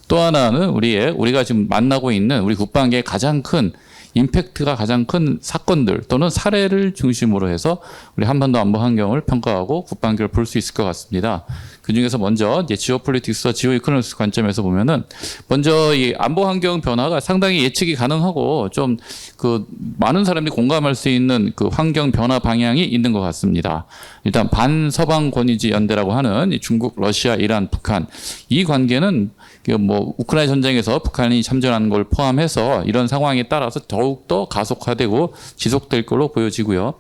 또 하나는 우리가 지금 만나고 있는 우리 국방계의 가장 큰 임팩트가 가장 큰 사건들 또는 사례를 중심으로 해서 우리 한반도 안보 환경을 평가하고 국방개혁을 볼 수 있을 것 같습니다. 그 중에서 먼저 이제 지오폴리틱스와 지오 이코노믹스 관점에서 보면은 먼저 이 안보 환경 변화가 상당히 예측이 가능하고 좀 그 많은 사람들이 공감할 수 있는 그 환경 변화 방향이 있는 것 같습니다. 일단 반서방 권위지 연대라고 하는 중국, 러시아, 이란, 북한 이 관계는 뭐 우크라이나 전쟁에서 북한이 참전하는 걸 포함해서 이런 상황에 따라서 더욱 더 가속화되고 지속될 걸로 보여지고요.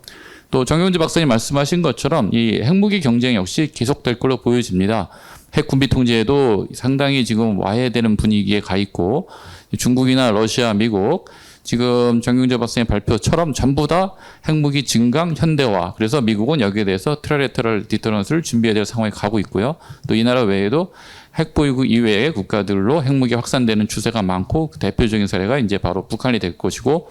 또 정경재 박사님 말씀하신 것처럼 이 핵무기 경쟁 역시 계속될 걸로 보여집니다. 핵 군비 통제에도 상당히 지금 와야 되는 분위기에 가 있고 중국이나 러시아, 미국 지금 정경재 박사님 발표처럼 전부 다 핵무기 증강 현대화. 그래서 미국은 여기에 대해서 트라이레터럴 디터런스를 준비해야 될 상황에 가고 있고요. 또 이 나라 외에도 핵보유국 이외의 국가들로 핵무기 확산되는 추세가 많고 그 대표적인 사례가 이제 바로 북한이 될 것이고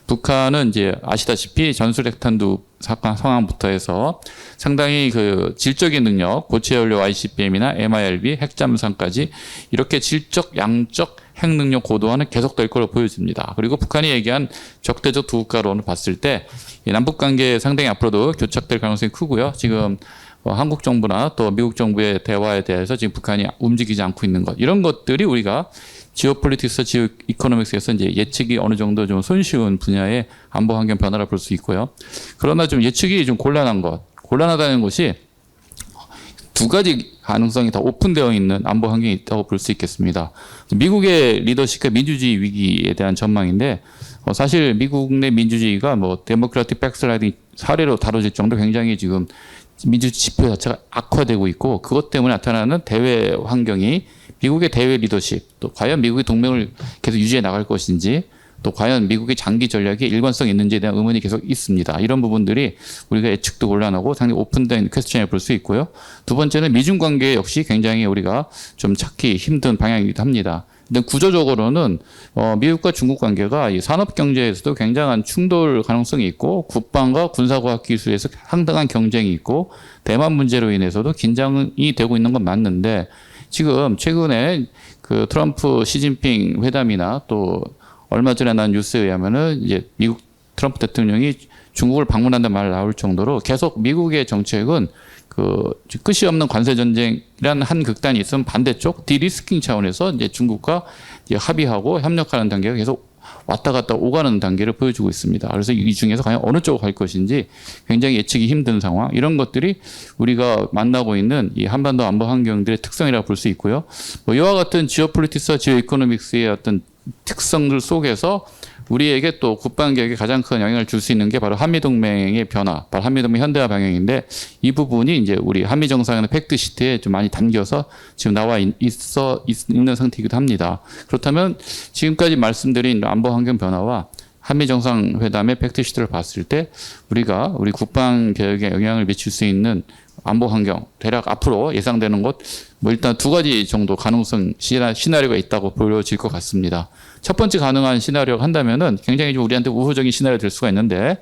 북한은 이제 아시다시피 전술핵탄두 사건 상황부터 해서 상당히 그 질적인 능력, 고체 연료 ICBM이나 MIRV, 핵잠수함까지 이렇게 질적, 양적 핵 능력 고도화는 계속될 것으로 보여집니다. 그리고 북한이 얘기한 적대적 두 국가론을 봤을 때 이 남북 관계 상당히 앞으로도 교착될 가능성이 크고요. 지금 한국 정부나 또 미국 정부의 대화에 대해서 지금 북한이 움직이지 않고 있는 것 이런 것들이 우리가 지오폴리틱스, 지오 이코노믹스에서 이제 예측이 어느 정도 좀 손쉬운 분야의 안보 환경 변화를 볼 수 있고요. 그러나 좀 예측이 좀 곤란하다는 것이 두 가지 가능성이 다 오픈되어 있는 안보 환경이 있다고 볼 수 있겠습니다. 미국의 리더십과 민주주의 위기에 대한 전망인데 사실 미국 내 민주주의가 뭐 데모크라틱 백슬라이딩 사례로 다뤄질 정도로 굉장히 지금 민주주의 지표 자체가 악화되고 있고 그것 때문에 나타나는 대외 환경이 미국의 대외 리더십 또 과연 미국의 동맹을 계속 유지해 나갈 것인지 또 과연 미국의 장기 전략이 일관성 있는지에 대한 의문이 계속 있습니다. 이런 부분들이 우리가 예측도 곤란하고 상당히 오픈된 퀘스천에 볼 수 있고요. 두 번째는 미중 관계 역시 굉장히 우리가 좀 찾기 힘든 방향이기도 합니다. 근데 구조적으로는 미국과 중국 관계가 이 산업 경제에서도 굉장한 충돌 가능성이 있고 국방과 군사과학 기술에서 상당한 경쟁이 있고 대만 문제로 인해서도 긴장이 되고 있는 건 맞는데 지금 최근에 그 트럼프 시진핑 회담이나 또 얼마 전에 난 뉴스에 의하면은 이제 미국 트럼프 대통령이 중국을 방문한다는 말 나올 정도로 계속 미국의 정책은 그 끝이 없는 관세 전쟁이라는 한 극단이 있으면 반대쪽 디리스킹 차원에서 이제 중국과 이제 합의하고 협력하는 단계가 계속 왔다 갔다 오가는 단계를 보여주고 있습니다. 그래서 이 중에서 과연 어느 쪽으로 갈 것인지 굉장히 예측이 힘든 상황. 이런 것들이 우리가 만나고 있는 이 한반도 안보 환경들의 특성이라고 볼 수 있고요. 뭐 이와 같은 지오폴리틱스와 지오이코노믹스의 어떤 특성들 속에서 우리에게 또 국방개혁에 가장 큰 영향을 줄 수 있는 게 바로 한미동맹의 변화, 바로 한미동맹 현대화 방향인데 이 부분이 이제 우리 한미 정상회담 팩트시트에 좀 많이 담겨서 지금 나와 있는 상태이기도 합니다. 그렇다면 지금까지 말씀드린 안보 환경 변화와 한미 정상회담의 팩트시트를 봤을 때 우리가 우리 국방개혁에 영향을 미칠 수 있는 안보 환경 대략 앞으로 예상되는 것 뭐 일단 두 가지 정도 가능성 시나리오가 있다고 보여질 것 같습니다. 첫 번째 가능한 시나리오가 한다면은 굉장히 좀 우리한테 우호적인 시나리오 될 수가 있는데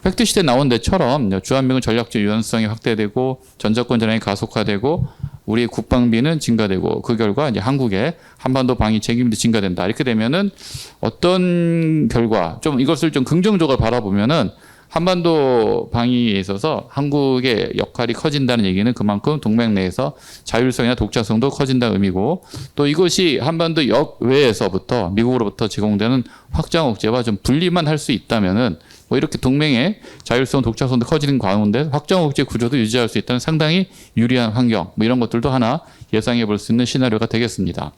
팩트시트에 나온 데처럼 주한미군 전략적 유연성이 확대되고 전자권 전환이 가속화되고 우리의 국방비는 증가되고 그 결과 이제 한국의 한반도 방위 책임도 증가된다. 이렇게 되면은 어떤 결과 좀 이것을 좀 긍정적으로 바라보면은 한반도 방위에 있어서 한국의 역할이 커진다는 얘기는 그만큼 동맹 내에서 자율성이나 독자성도 커진다는 의미고 또 이것이 한반도 역외에서부터 미국으로부터 제공되는 확장 억제와 좀 분리만 할 수 있다면은 뭐 이렇게 동맹의 자율성, 독자성도 커지는 가운데 확장 억제 구조도 유지할 수 있다는 상당히 유리한 환경 뭐 이런 것들도 하나 예상해 볼 수 있는 시나리오가 되겠습니다.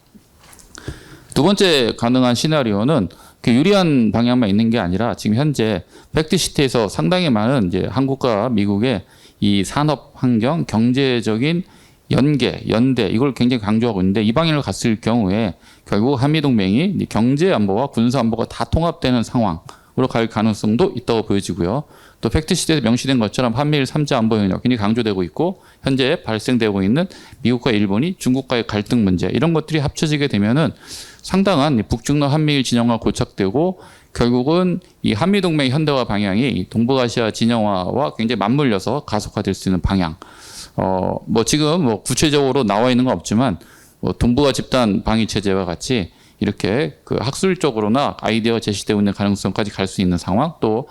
두 번째 가능한 시나리오는 그 유리한 방향만 있는 게 아니라 지금 현재 팩트시트에서 상당히 많은 이제 한국과 미국의 이 산업 환경, 경제적인 연대 이걸 굉장히 강조하고 있는데 이 방향을 갔을 경우에 결국 한미동맹이 경제 안보와 군사 안보가 다 통합되는 상황으로 갈 가능성도 있다고 보여지고요. 또 팩트시트에 명시된 것처럼 한미일 3자 안보 협력 굉장히 강조되고 있고 현재 발생되고 있는 미국과 일본이 중국과의 갈등 문제 이런 것들이 합쳐지게 되면은 상당한 북중러 한미일 진영화 고착되고 결국은 이 한미동맹 현대화 방향이 동북아시아 진영화와 굉장히 맞물려서 가속화될 수 있는 방향. 뭐 지금 뭐 구체적으로 나와 있는 건 없지만 뭐 동북아 집단 방위 체제와 같이 이렇게 그 학술적으로나 아이디어가 제시되고 있는 가능성까지 갈 수 있는 상황 또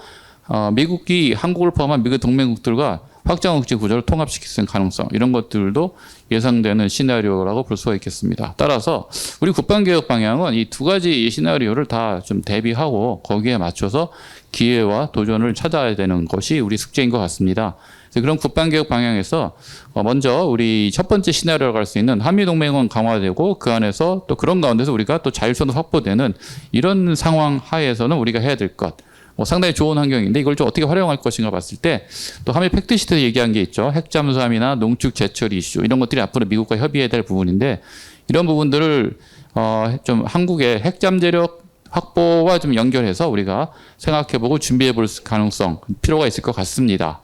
미국이 한국을 포함한 미국 동맹국들과 확장 억제 구조를 통합시킬 수 있는 가능성 이런 것들도 예상되는 시나리오라고 볼 수가 있겠습니다. 따라서 우리 국방개혁 방향은 이 두 가지 시나리오를 다 좀 대비하고 거기에 맞춰서 기회와 도전을 찾아야 되는 것이 우리 숙제인 것 같습니다. 그런 국방개혁 방향에서 먼저 우리 첫 번째 시나리오로 갈 수 있는 한미동맹은 강화되고 그 안에서 또 그런 가운데서 우리가 또 자율성도 확보되는 이런 상황 하에서는 우리가 해야 될 것. 상당히 좋은 환경인데 이걸 좀 어떻게 활용할 것인가 봤을 때 또 한미 팩트시트에 얘기한 게 있죠. 핵잠수함이나 농축 제철 이슈 이런 것들이 앞으로 미국과 협의해야 될 부분인데 이런 부분들을 좀 한국의 핵잠재력 확보와 좀 연결해서 우리가 생각해보고 준비해볼 가능성 필요가 있을 것 같습니다.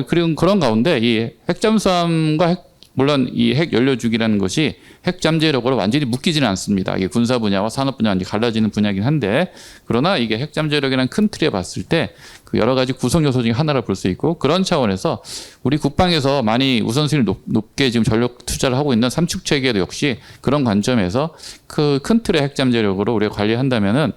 그리고 그런 가운데 이 핵잠수함과 물론 이 핵 연료주기라는 것이 핵 잠재력으로 완전히 묶이지는 않습니다. 이게 군사 분야와 산업 분야가 갈라지는 분야이긴 한데 그러나 이게 핵 잠재력이라는 큰 틀에 봤을 때 그 여러 가지 구성 요소 중에 하나를 볼 수 있고 그런 차원에서 우리 국방에서 많이 우선순위를 높게 지금 전력 투자를 하고 있는 삼축 체계도 역시 그런 관점에서 그 큰 틀의 핵 잠재력으로 우리가 관리한다면은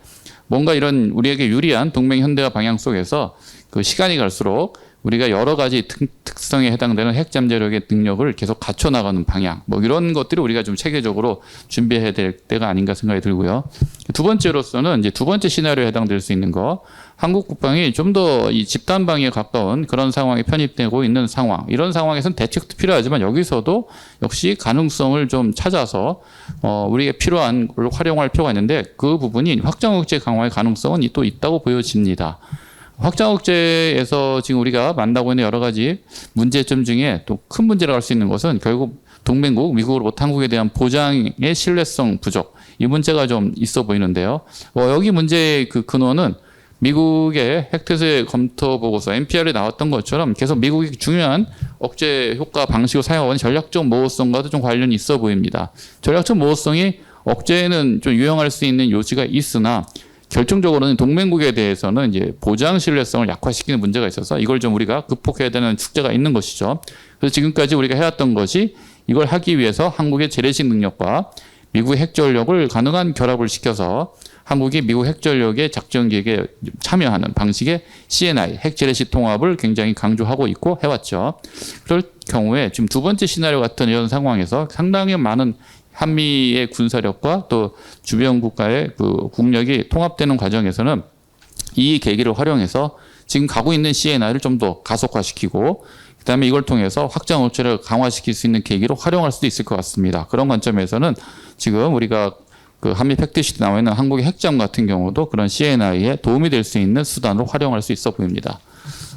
뭔가 이런 우리에게 유리한 동맹 현대화 방향 속에서 그 시간이 갈수록 우리가 여러 가지 특성에 해당되는 핵 잠재력의 능력을 계속 갖춰 나가는 방향, 이런 것들을 우리가 좀 체계적으로 준비해야 될 때가 아닌가 생각이 들고요. 두 번째로서는 이제 두 번째 시나리오에 해당될 수 있는 거, 한국 국방이 좀 더 이 집단 방위에 가까운 그런 상황에 편입되고 있는 상황, 이런 상황에서는 대책도 필요하지만 여기서도 역시 가능성을 좀 찾아서 우리가 필요한 걸 활용할 필요가 있는데 그 부분이 확장 억제 강화의 가능성은 또 있다고 보여집니다. 확장 억제에서 지금 우리가 만나고 있는 여러 가지 문제점 중에 또 큰 문제라고 할 수 있는 것은 결국 동맹국, 미국으로부터 한국에 대한 보장의 신뢰성 부족, 이 문제가 좀 있어 보이는데요. 여기 문제의 그 근원은 미국의 핵태세 검토 보고서 NPR에 나왔던 것처럼 계속 미국이 중요한 억제 효과 방식을 사용하는 전략적 모호성과도 좀 관련이 있어 보입니다. 전략적 모호성이 억제에는 좀 유용할 수 있는 요지가 있으나 결정적으로는 동맹국에 대해서는 이제 보장 신뢰성을 약화시키는 문제가 있어서 이걸 좀 우리가 극복해야 되는 숙제가 있는 것이죠. 그래서 지금까지 우리가 해왔던 것이 이걸 하기 위해서 한국의 재래식 능력과 미국의 핵전력을 가능한 결합을 시켜서 한국이 미국 핵전력의 작전 계획에 참여하는 방식의 CNI, 핵재래식 통합을 굉장히 강조하고 있고 해왔죠. 그럴 경우에 지금 두 번째 시나리오 같은 이런 상황에서 상당히 많은 한미의 군사력과 또 주변 국가의 그 국력이 통합되는 과정에서는 이 계기를 활용해서 지금 가고 있는 CNI를 좀 더 가속화시키고 그다음에 이걸 통해서 확장 억제를 강화시킬 수 있는 계기로 활용할 수도 있을 것 같습니다. 그런 관점에서는 지금 우리가 그 한미 팩트시트 나와 있는 한국의 핵잠 같은 경우도 그런 CNI에 도움이 될 수 있는 수단으로 활용할 수 있어 보입니다.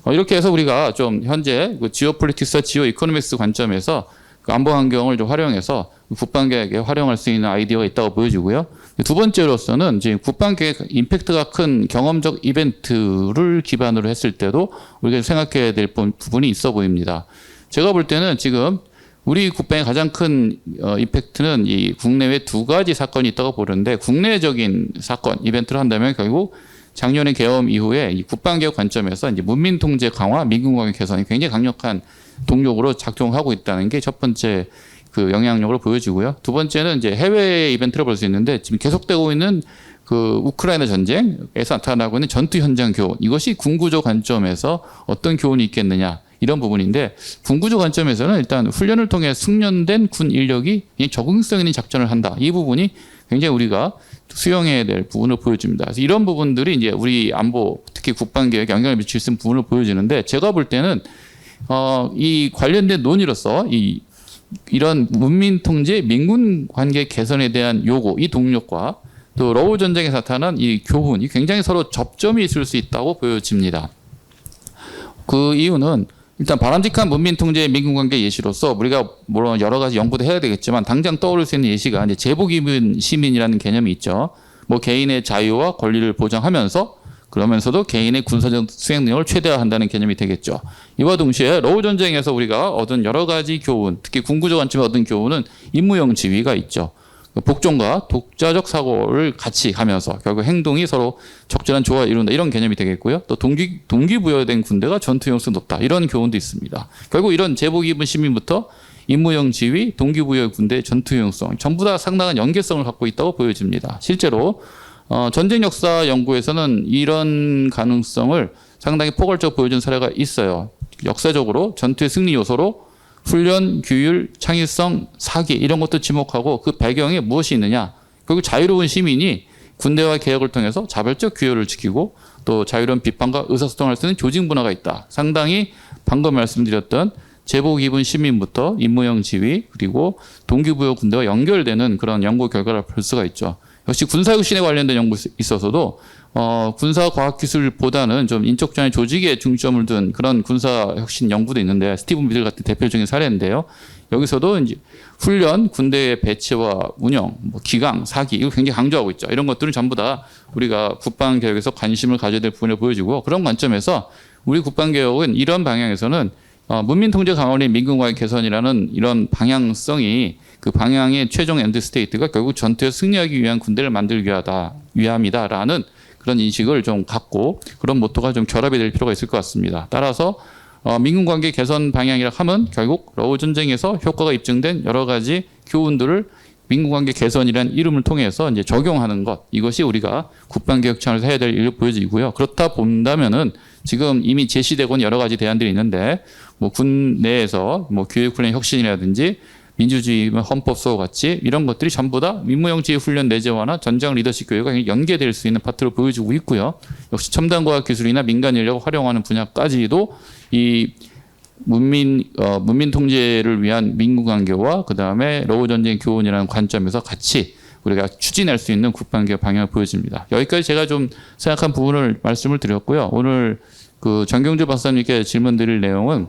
이렇게 해서 우리가 좀 현재 그 지오폴리틱스와 지오 이코노믹스 관점에서 그 안보 환경을 좀 활용해서 국방계획에 활용할 수 있는 아이디어가 있다고 보여지고요. 두 번째로서는 이제 국방계획 임팩트가 큰 경험적 이벤트를 기반으로 했을 때도 우리가 생각해야 될 부분이 있어 보입니다. 제가 볼 때는 지금 우리 국방의 가장 큰 임팩트는 이 국내외 두 가지 사건이 있다고 보는데 국내적인 사건 이벤트를 한다면 결국 작년에 계엄 이후에 이 국방개혁 관점에서 이제 문민 통제 강화, 민군관계 개선이 굉장히 강력한 동력으로 작동하고 있다는 게 첫 번째 그 영향력으로 보여지고요. 두 번째는 이제 해외 이벤트를 볼 수 있는데 지금 계속되고 있는 그 우크라이나 전쟁에서 나타나고 있는 전투 현장 교훈, 이것이 군구조 관점에서 어떤 교훈이 있겠느냐 이런 부분인데 군구조 관점에서는 일단 훈련을 통해 숙련된 군 인력이 적응성 있는 작전을 한다. 이 부분이 굉장히 우리가 수용해야 될 부분을 보여줍니다. 그래서 이런 부분들이 이제 우리 안보, 특히 국방계획에 영향을 미칠 수 있는 부분을 보여주는데 제가 볼 때는 이 관련된 논의로서 이런 문민 통제, 민군 관계 개선에 대한 요구, 이 동력과 또 러우 전쟁에서 나타난 이 교훈이 굉장히 서로 접점이 있을 수 있다고 보여집니다. 그 이유는 일단 바람직한 문민 통제 민군 관계 예시로서 우리가 물론 여러 가지 연구도 해야 되겠지만 당장 떠오를 수 있는 예시가 이제 제복 입은 시민이라는 개념이 있죠. 개인의 자유와 권리를 보장하면서 그러면서도 개인의 군사적 수행 능력을 최대화한다는 개념이 되겠죠. 이와 동시에 러우 전쟁에서 우리가 얻은 여러 가지 교훈, 특히 군구조 관점에 얻은 교훈은 임무형 지휘가 있죠. 복종과 독자적 사고를 같이 하면서 결국 행동이 서로 적절한 조화를 이룬다. 이런 개념이 되겠고요. 또 동기부여된 군대가 전투용성이 높다. 이런 교훈도 있습니다. 결국 이런 제복 입은 시민부터 임무형 지휘, 동기부여 군대의 전투용성 전부 다 상당한 연계성을 갖고 있다고 보여집니다. 실제로 전쟁 역사 연구에서는 이런 가능성을 상당히 포괄적으로 보여준 사례가 있어요. 역사적으로 전투의 승리 요소로 훈련, 규율, 창의성, 사기 이런 것도 지목하고 그 배경에 무엇이 있느냐. 결국 자유로운 시민이 군대와 개혁을 통해서 자발적 규율을 지키고 또 자유로운 비판과 의사소통할 수 있는 조직 문화가 있다. 상당히 방금 말씀드렸던 제복 입은 시민부터 임무형 지휘 그리고 동기부여 군대와 연결되는 그런 연구 결과를 볼 수가 있죠. 역시 군사혁신에 관련된 연구에 있어서도 군사과학기술보다는 좀 인적장애 조직에 중점을 둔 그런 군사혁신 연구도 있는데 스티븐 미들 같은 대표적인 사례인데요. 여기서도 이제 훈련, 군대의 배치와 운영, 뭐 기강, 사기 이걸 굉장히 강조하고 있죠. 이런 것들은 전부 다 우리가 국방개혁에서 관심을 가져야 될 부분을 보여주고 그런 관점에서 우리 국방개혁은 이런 방향에서는 문민통제 강화의 민군과의 개선이라는 이런 방향성이 그 방향의 최종 엔드 스테이트가 결국 전투에 승리하기 위한 군대를 만들기 위함이다라는 그런 인식을 좀 갖고 그런 모토가 좀 결합이 될 필요가 있을 것 같습니다. 따라서 민군 관계 개선 방향이라 하면 결국 러우 전쟁에서 효과가 입증된 여러 가지 교훈들을 민군 관계 개선이라는 이름을 통해서 이제 적용하는 것 이것이 우리가 국방개혁 차원에서 해야 될 일을 보여지고요. 그렇다 본다면은 지금 이미 제시되고 있는 여러 가지 대안들이 있는데 뭐 군 내에서 뭐 교육훈련 혁신이라든지 민주주의 헌법소와 같이 이런 것들이 전부 다 민무영지휘 훈련 내재화나 전장 리더십 교육과 연계될 수 있는 파트를 보여주고 있고요. 역시 첨단과학 기술이나 민간 인력을 활용하는 분야까지도 이 문민 통제를 위한 민군 관계와 그다음에 러우 전쟁 교훈이라는 관점에서 같이 우리가 추진할 수 있는 국방개혁 방향을 보여집니다. 여기까지 제가 좀 생각한 부분을 말씀을 드렸고요. 오늘 그 정경주 박사님께 질문 드릴 내용은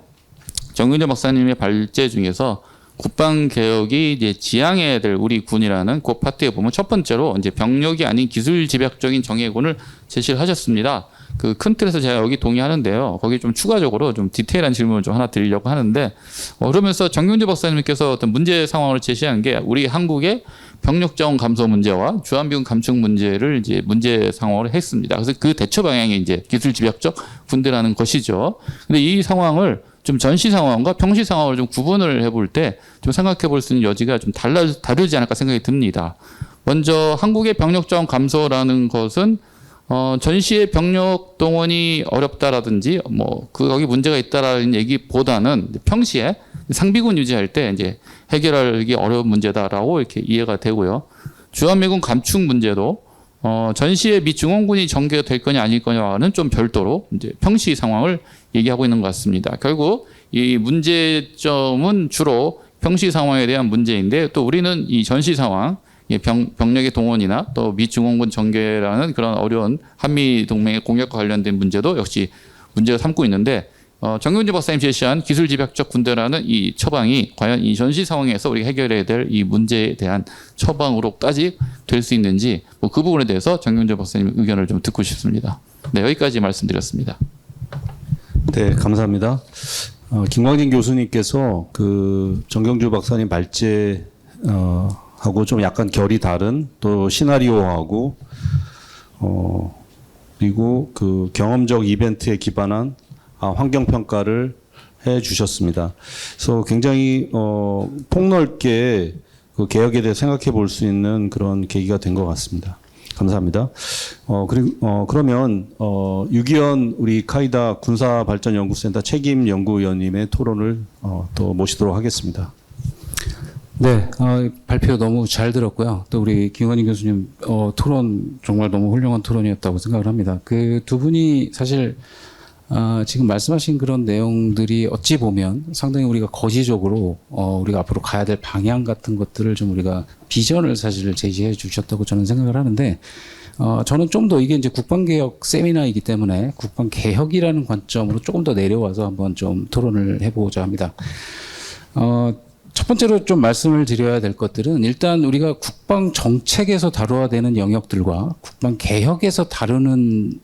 정경주 박사님의 발제 중에서 국방개혁이 이제 지향해야 될 우리 군이라는 그 파트에 보면 첫 번째로 이제 병력이 아닌 기술 집약적인 정예군을 제시를 하셨습니다. 그 큰 틀에서 제가 여기 동의하는데요. 거기 좀 추가적으로 좀 디테일한 질문을 좀 하나 드리려고 하는데 그러면서 정경주 박사님께서 어떤 문제 상황을 제시한 게 우리 한국의 병력 자원 감소 문제와 주한미군 감축 문제를 이제 문제 상황으로 했습니다. 그래서 그 대처 방향이 이제 기술 집약적 군대라는 것이죠. 근데 이 상황을 좀 전시 상황과 평시 상황을 좀 구분을 해볼 때 좀 생각해 볼 수 있는 여지가 좀 다르지 않을까 생각이 듭니다. 먼저 한국의 병력 자원 감소라는 것은 전시의 병력 동원이 어렵다라든지 뭐 거기 문제가 있다라는 얘기보다는 평시에 상비군 유지할 때 이제 해결하기 어려운 문제다라고 이렇게 이해가 되고요. 주한미군 감축 문제도 전시에 미 중원군이 전개가 될 거냐 아닐 거냐와는 좀 별도로 이제 평시 상황을 얘기하고 있는 것 같습니다. 결국 이 문제점은 주로 평시 상황에 대한 문제인데 또 우리는 이 전시 상황, 병력의 동원이나 또 미 중원군 전개라는 그런 어려운 한미 동맹의 공약과 관련된 문제도 역시 문제가 삼고 있는데 정경주 박사님 제시한 기술 집약적 군대라는 이 처방이 과연 이 전시 상황에서 우리가 해결해야 될 이 문제에 대한 처방으로까지 될 수 있는지 뭐 그 부분에 대해서 정경주 박사님 의견을 좀 듣고 싶습니다. 네, 여기까지 말씀드렸습니다. 네, 감사합니다. 김광진 교수님께서 그 정경주 박사님 발제 하고 좀 약간 결이 다른 또 시나리오하고 그리고 그 경험적 이벤트에 기반한 환경 평가를 해 주셨습니다. 그래서 굉장히 폭넓게 그 개혁에 대해 생각해 볼 수 있는 그런 계기가 된 것 같습니다. 감사합니다. 그리고 그러면 유기현 우리 카이다 군사발전연구센터 책임 연구위원님의 토론을 또 모시도록 하겠습니다. 네, 발표 너무 잘 들었고요. 또 우리 김관진 교수님 토론 정말 너무 훌륭한 토론이었다고 생각을 합니다. 그 두 분이 사실 지금 말씀하신 그런 내용들이 어찌 보면 상당히 우리가 거시적으로 우리가 앞으로 가야 될 방향 같은 것들을 좀 우리가 비전을 사실 제시해 주셨다고 저는 생각을 하는데 저는 좀 더 이게 이제 국방개혁 세미나이기 때문에 국방개혁이라는 관점으로 조금 더 내려와서 한번 좀 토론을 해보자 합니다. 첫 번째로 좀 말씀을 드려야 될 것들은 일단 우리가 국방 정책에서 다뤄야 되는 영역들과 국방 개혁에서 다루는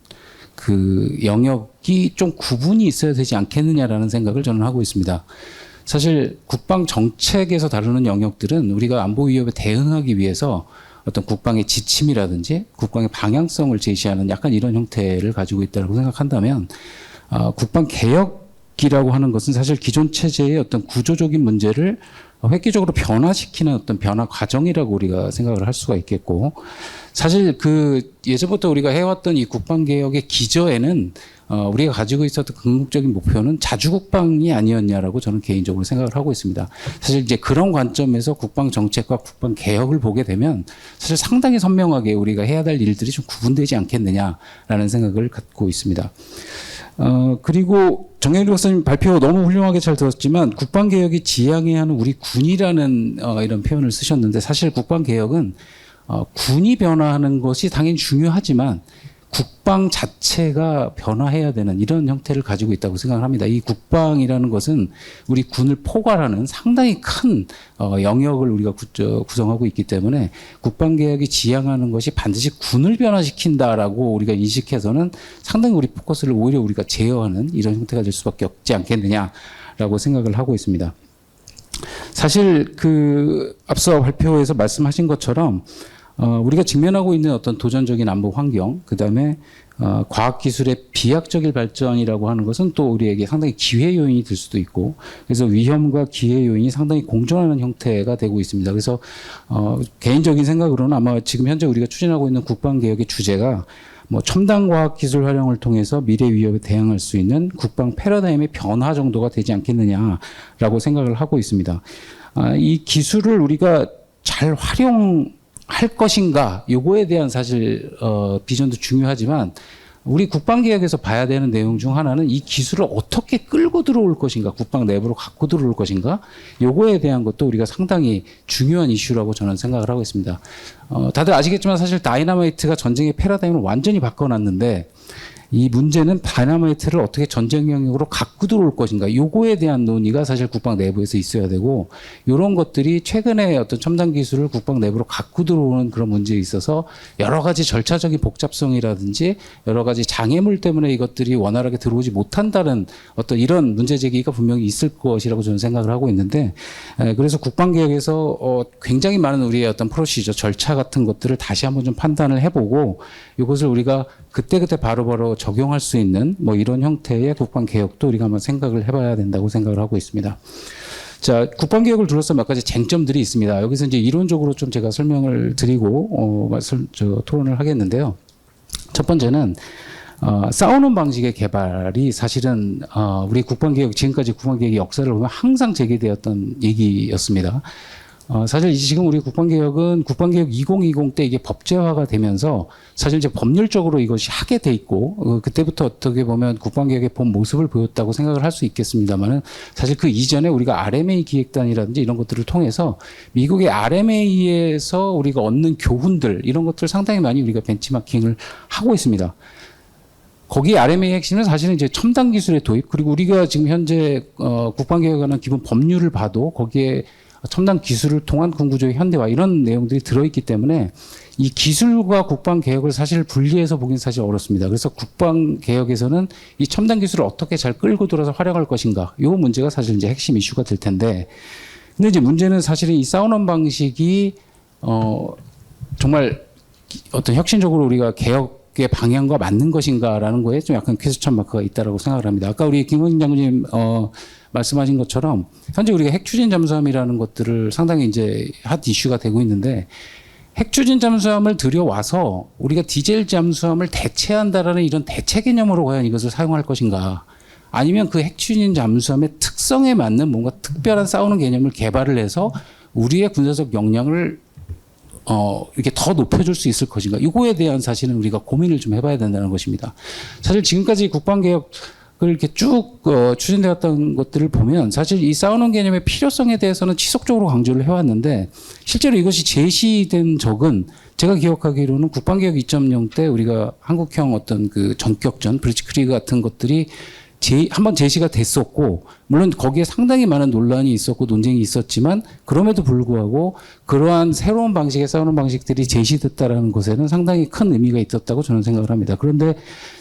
그 영역이 좀 구분이 있어야 되지 않겠느냐라는 생각을 저는 하고 있습니다. 사실 국방 정책에서 다루는 영역들은 우리가 안보 위협에 대응하기 위해서 어떤 국방의 지침이라든지 국방의 방향성을 제시하는 약간 이런 형태를 가지고 있다고 생각한다면 국방 개혁이라고 하는 것은 사실 기존 체제의 어떤 구조적인 문제를 획기적으로 변화시키는 어떤 변화 과정이라고 우리가 생각을 할 수가 있겠고 사실 그 예전부터 우리가 해왔던 이 국방개혁의 기저에는 우리가 가지고 있었던 궁극적인 목표는 자주국방이 아니었냐라고 저는 개인적으로 생각을 하고 있습니다. 사실 이제 그런 관점에서 국방정책과 국방개혁을 보게 되면 사실 상당히 선명하게 우리가 해야 될 일들이 좀 구분되지 않겠느냐라는 생각을 갖고 있습니다. 그리고 정경주 박사님 발표 너무 훌륭하게 잘 들었지만 국방개혁이 지향해야 하는 우리 군이라는 이런 표현을 쓰셨는데 사실 국방개혁은 군이 변화하는 것이 당연히 중요하지만 국방 자체가 변화해야 되는 이런 형태를 가지고 있다고 생각을 합니다. 이 국방이라는 것은 우리 군을 포괄하는 상당히 큰 영역을 우리가 구성하고 있기 때문에 국방개혁이 지향하는 것이 반드시 군을 변화시킨다라고 우리가 인식해서는 상당히 우리 포커스를 오히려 우리가 제어하는 이런 형태가 될 수밖에 없지 않겠느냐라고 생각을 하고 있습니다. 사실 앞서 발표에서 말씀하신 것처럼 우리가 직면하고 있는 어떤 도전적인 안보 환경, 그다음에 과학기술의 비약적인 발전이라고 하는 것은 또 우리에게 상당히 기회 요인이 될 수도 있고, 그래서 위험과 기회 요인이 상당히 공존하는 형태가 되고 있습니다. 그래서 개인적인 생각으로는 아마 지금 현재 우리가 추진하고 있는 국방개혁의 주제가 뭐 첨단 과학기술 활용을 통해서 미래 위협에 대응할 수 있는 국방 패러다임의 변화 정도가 되지 않겠느냐라고 생각을 하고 있습니다. 이 기술을 우리가 잘 활용할 것인가, 요거에 대한 사실 비전도 중요하지만 우리 국방개혁에서 봐야 되는 내용 중 하나는 이 기술을 어떻게 끌고 들어올 것인가, 국방 내부로 갖고 들어올 것인가, 요거에 대한 것도 우리가 상당히 중요한 이슈라고 저는 생각을 하고 있습니다. 다들 아시겠지만 사실 다이너마이트가 전쟁의 패러다임을 완전히 바꿔놨는데 이 문제는 다이너마이트를 어떻게 전쟁 영역으로 갖고 들어올 것인가, 요거에 대한 논의가 사실 국방 내부에서 있어야 되고, 이런 것들이 최근에 어떤 첨단 기술을 국방 내부로 갖고 들어오는 그런 문제에 있어서 여러 가지 절차적인 복잡성이라든지 여러 가지 장애물 때문에 이것들이 원활하게 들어오지 못한다는 어떤 이런 문제 제기가 분명히 있을 것이라고 저는 생각을 하고 있는데, 그래서 국방개혁에서 굉장히 많은 우리의 어떤 프로시저, 절차 같은 것들을 다시 한번 좀 판단을 해보고 이것을 우리가 그때그때 바로바로 적용할 수 있는 뭐 이런 형태의 국방개혁도 우리가 한번 생각을 해봐야 된다고 생각을 하고 있습니다. 자, 국방개혁을 둘러싼 몇 가지 쟁점들이 있습니다. 여기서 이제 이론적으로 좀 제가 설명을 드리고 토론을 하겠는데요. 첫 번째는 싸우는 방식의 개발이 사실은 우리 국방개혁, 지금까지 국방개혁의 역사를 보면 항상 제기되었던 얘기였습니다. 사실 지금 우리 국방개혁은 국방개혁 2020 때 이게 법제화가 되면서 사실 이제 법률적으로 이것이 하게 돼 있고, 그때부터 어떻게 보면 국방개혁의 본 모습을 보였다고 생각을 할 수 있겠습니다만은 사실 그 이전에 우리가 RMA 기획단이라든지 이런 것들을 통해서 미국의 RMA에서 우리가 얻는 교훈들, 이런 것들 상당히 많이 우리가 벤치마킹을 하고 있습니다. 거기 RMA의 핵심은 사실은 이제 첨단 기술의 도입, 그리고 우리가 지금 현재 국방개혁하는 기본 법률을 봐도 거기에 첨단 기술을 통한 군구조의 현대화, 이런 내용들이 들어있기 때문에 이 기술과 국방개혁을 사실 분리해서 보기는 사실 어렵습니다. 그래서 국방개혁에서는 이 첨단 기술을 어떻게 잘 끌고 들어서 활용할 것인가, 이 문제가 사실 이제 핵심 이슈가 될 텐데, 근데 이제 문제는 사실은 이 싸우는 방식이 정말 어떤 혁신적으로 우리가 개혁의 방향과 맞는 것인가라는 거에 좀 약간 퀘스천 마크가 있다라고 생각을 합니다. 아까 우리 김광진 장군님 말씀하신 것처럼 현재 우리가 핵추진 잠수함이라는 것들을 상당히 이제 핫 이슈가 되고 있는데, 핵추진 잠수함을 들여와서 우리가 디젤 잠수함을 대체한다라는 이런 대체 개념으로 과연 이것을 사용할 것인가, 아니면 그 핵추진 잠수함의 특성에 맞는 뭔가 특별한 싸우는 개념을 개발을 해서 우리의 군사적 역량을 이렇게 더 높여줄 수 있을 것인가, 이거에 대한 사실은 우리가 고민을 좀 해봐야 된다는 것입니다. 사실 지금까지 국방개혁 이렇게 쭉 추진되었던 것들을 보면 사실 이 싸우는 개념의 필요성에 대해서는 지속적으로 강조를 해왔는데, 실제로 이것이 제시된 적은 제가 기억하기로는 국방개혁 2.0 때 우리가 한국형 어떤 그 전격전, 브리치크리그 같은 것들이 한번 제시가 됐었고, 물론 거기에 상당히 많은 논란이 있었고 논쟁이 있었지만 그럼에도 불구하고 그러한 새로운 방식의 싸우는 방식들이 제시됐다라는 것에는 상당히 큰 의미가 있었다고 저는 생각을 합니다. 그런데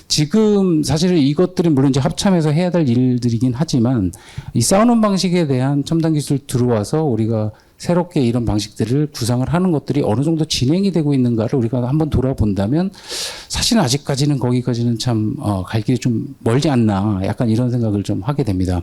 지금 사실은 이것들은 물론 이제 합참에서 해야 될 일들이긴 하지만 이 싸우는 방식에 대한 첨단 기술 들어와서 우리가 새롭게 이런 방식들을 구상을 하는 것들이 어느 정도 진행이 되고 있는가를 우리가 한번 돌아본다면 사실은 아직까지는 거기까지는 참 갈 길이 좀 멀지 않나, 약간 이런 생각을 좀 하게 됩니다.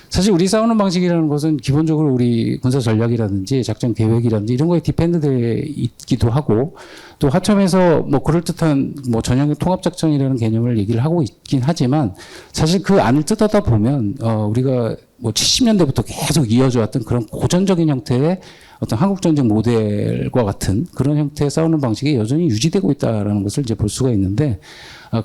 사실 우리 싸우는 방식이라는 것은 기본적으로 우리 군사 전략이라든지 작전 계획이라든지 이런 거에 디펜드되어 있기도 하고, 또 하청에서 뭐 그럴듯한 뭐 전형적 통합작전이라는 개념을 얘기를 하고 있긴 하지만 사실 그 안을 뜯어다 보면 우리가 뭐 70년대부터 계속 이어져 왔던 그런 고전적인 형태의 어떤 한국전쟁 모델과 같은 그런 형태의 싸우는 방식이 여전히 유지되고 있다라는 것을 이제 볼 수가 있는데,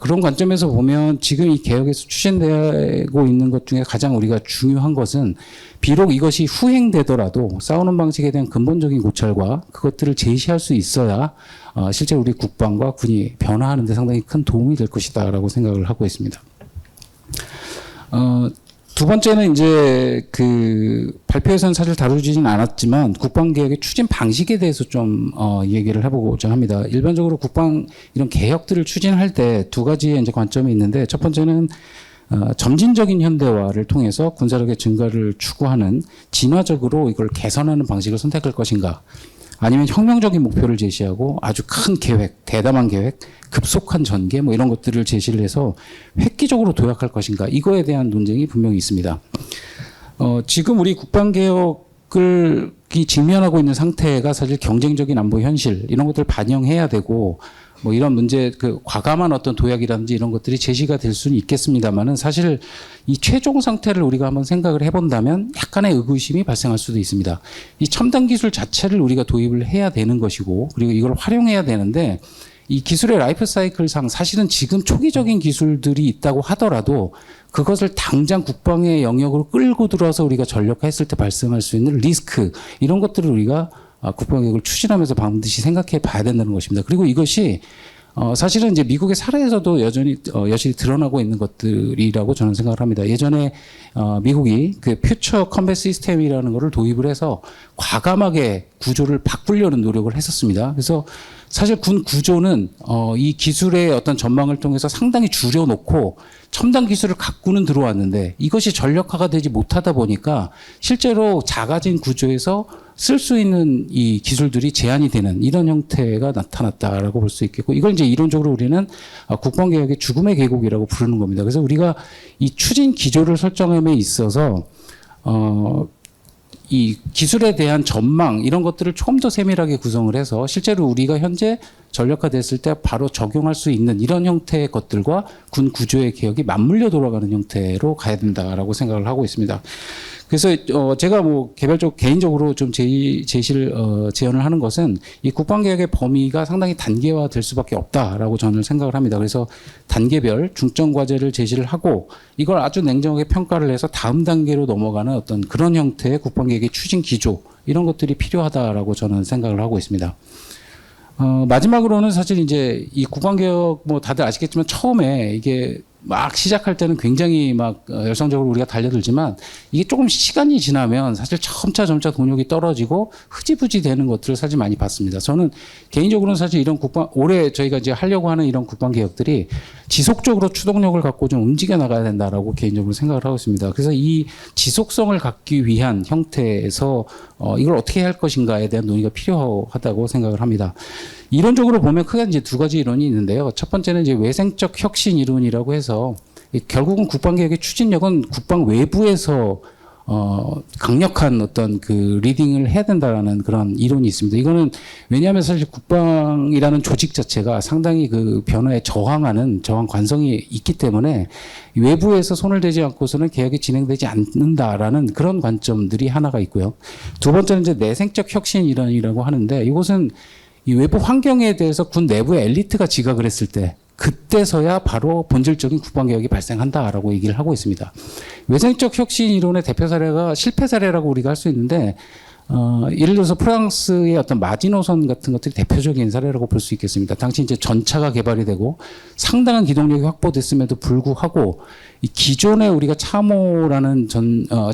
그런 관점에서 보면 지금 이 개혁에서 추진되고 있는 것 중에 가장 우리가 중요한 것은, 비록 이것이 후행되더라도 싸우는 방식에 대한 근본적인 고찰과 그것들을 제시할 수 있어야 실제 우리 국방과 군이 변화하는 데 상당히 큰 도움이 될 것이다라고 생각을 하고 있습니다. 두 번째는 이제 그 발표에서는 사실 다루지는 않았지만 국방개혁의 추진 방식에 대해서 좀 얘기를 해보고자 합니다. 일반적으로 국방 이런 개혁들을 추진할 때 두 가지의 이제 관점이 있는데, 첫 번째는 점진적인 현대화를 통해서 군사력의 증가를 추구하는 진화적으로 이걸 개선하는 방식을 선택할 것인가, 아니면 혁명적인 목표를 제시하고 아주 큰 계획, 대담한 계획, 급속한 전개 뭐 이런 것들을 제시를 해서 획기적으로 도약할 것인가, 이거에 대한 논쟁이 분명히 있습니다. 지금 우리 국방개혁을 직면하고 있는 상태가 사실 경쟁적인 안보 현실 이런 것들을 반영해야 되고, 뭐 이런 문제, 과감한 어떤 도약이라든지 이런 것들이 제시가 될 수는 있겠습니다만은, 사실 이 최종 상태를 우리가 한번 생각을 해본다면 약간의 의구심이 발생할 수도 있습니다. 이 첨단 기술 자체를 우리가 도입을 해야 되는 것이고, 그리고 이걸 활용해야 되는데, 이 기술의 라이프 사이클상 사실은 지금 초기적인 기술들이 있다고 하더라도 그것을 당장 국방의 영역으로 끌고 들어와서 우리가 전력화했을 때 발생할 수 있는 리스크, 이런 것들을 우리가 국방개혁을 추진하면서 반드시 생각해 봐야 된다는 것입니다. 그리고 이것이 사실은 이제 미국의 사례에서도 여전히 드러나고 있는 것들이라고 저는 생각을 합니다. 예전에 미국이 그 퓨처 컴뱃 시스템이라는 것을 도입을 해서 과감하게 구조를 바꾸려는 노력을 했었습니다. 그래서 사실 군 구조는 이 기술의 어떤 전망을 통해서 상당히 줄여놓고 첨단 기술을 갖고는 들어왔는데, 이것이 전력화가 되지 못하다 보니까 실제로 작아진 구조에서 쓸 수 있는 이 기술들이 제한이 되는 이런 형태가 나타났다라고 볼 수 있겠고, 이걸 이제 이론적으로 우리는 국방개혁의 죽음의 계곡이라고 부르는 겁니다. 그래서 우리가 이 추진 기조를 설정함에 있어서 이 기술에 대한 전망 이런 것들을 조금 더 세밀하게 구성을 해서 실제로 우리가 현재 전력화됐을 때 바로 적용할 수 있는 이런 형태의 것들과 군 구조의 개혁이 맞물려 돌아가는 형태로 가야 된다라고 생각을 하고 있습니다. 그래서 제가 뭐 개인적으로 좀 제안을 하는 것은, 이 국방개혁의 범위가 상당히 단계화될 수밖에 없다라고 저는 생각을 합니다. 그래서 단계별 중점 과제를 제시를 하고 이걸 아주 냉정하게 평가를 해서 다음 단계로 넘어가는 어떤 그런 형태의 국방개혁의 추진 기조, 이런 것들이 필요하다라고 저는 생각을 하고 있습니다. 마지막으로는 사실 이제 이 국방개혁 뭐 다들 아시겠지만 처음에 이게 막 시작할 때는 굉장히 막 열성적으로 우리가 달려들지만, 이게 조금 시간이 지나면 사실 점차 동력이 떨어지고 흐지부지 되는 것들을 사실 많이 봤습니다. 저는 개인적으로는 사실 이런 올해 저희가 이제 하려고 하는 이런 국방개혁들이 지속적으로 추동력을 갖고 좀 움직여 나가야 된다라고 개인적으로 생각을 하고 있습니다. 그래서 이 지속성을 갖기 위한 형태에서 이걸 어떻게 할 것인가에 대한 논의가 필요하다고 생각을 합니다. 이론적으로 보면 크게 이제 두 가지 이론이 있는데요. 첫 번째는 이제 외생적 혁신 이론이라고 해서, 결국은 국방개혁의 추진력은 국방 외부에서 강력한 어떤 그 리딩을 해야 된다라는 그런 이론이 있습니다. 이거는 왜냐하면 사실 국방이라는 조직 자체가 상당히 그 변화에 저항하는 저항 관성이 있기 때문에 외부에서 손을 대지 않고서는 개혁이 진행되지 않는다라는 그런 관점들이 하나가 있고요. 두 번째는 이제 내생적 혁신 이론이라고 하는데, 이것은 이 외부 환경에 대해서 군 내부의 엘리트가 지각을 했을 때, 그때서야 바로 본질적인 국방개혁이 발생한다라고 얘기를 하고 있습니다. 외생적 혁신 이론의 대표 사례가 실패 사례라고 우리가 할 수 있는데, 예를 들어서 프랑스의 어떤 마지노선 같은 것들이 대표적인 사례라고 볼 수 있겠습니다. 당시 이제 전차가 개발이 되고 상당한 기동력이 확보됐음에도 불구하고, 이 기존에 우리가 참호라는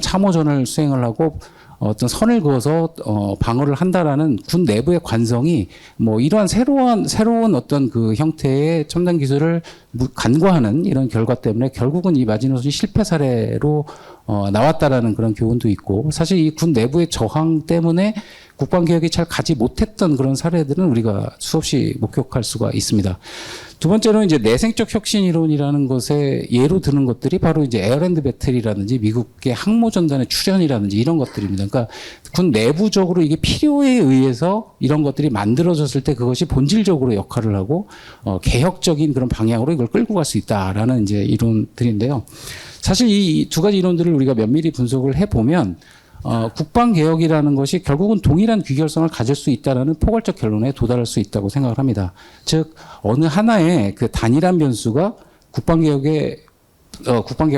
참호전을 수행을 하고 어떤 선을 그어서 방어를 한다라는 군 내부의 관성이 뭐 이러한 새로운 어떤 그 형태의 첨단 기술을 간과하는 이런 결과 때문에 결국은 이 마지노선이 실패 사례로 나왔다라는 그런 교훈도 있고, 사실 이 군 내부의 저항 때문에 국방개혁이 잘 가지 못했던 그런 사례들은 우리가 수없이 목격할 수가 있습니다. 두 번째로는 이제 내생적 혁신 이론이라는 것에 예로 드는 것들이 바로 이제 에어랜드 배틀이라든지 미국의 항모전단의 출현이라든지 이런 것들입니다. 그러니까 군 내부적으로 이게 필요에 의해서 이런 것들이 만들어졌을 때 그것이 본질적으로 역할을 하고 개혁적인 그런 방향으로 이걸 끌고 갈 수 있다라는 이제 이론들인데요. 사실 이 두 가지 이론들을 우리가 면밀히 분석을 해보면 국방개혁이라는 것이 결국은 동일한 귀결성을 가질 수 있다는 포괄적 결론에 도달할 수 있다고 생각을 합니다. 즉 어느 하나의 그 단일한 변수가 국방개혁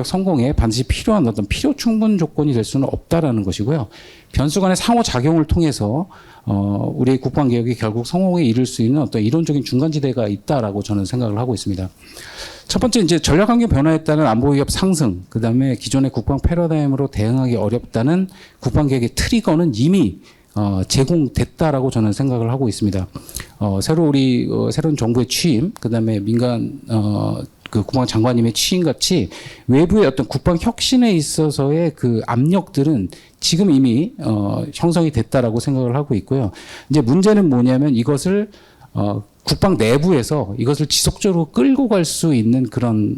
성공에 반드시 필요한 어떤 필요 충분 조건이 될 수는 없다라는 것이고요. 변수 간의 상호작용을 통해서 우리의 국방개혁이 결국 성공에 이를 수 있는 어떤 이론적인 중간지대가 있다라고 저는 생각을 하고 있습니다. 첫 번째 이제 전략환경 변화에 따른 안보 위협 상승, 그다음에 기존의 국방 패러다임으로 대응하기 어렵다는 국방개혁의 트리거는 이미 제공됐다라고 저는 생각을 하고 있습니다. 새로운 정부의 취임, 그다음에 민간 그 국방장관님의 취임 같이 외부의 어떤 국방 혁신에 있어서의 그 압력들은 지금 이미 형성이 됐다라고 생각을 하고 있고요. 이제 문제는 뭐냐면 이것을 국방 내부에서 이것을 지속적으로 끌고 갈 수 있는 그런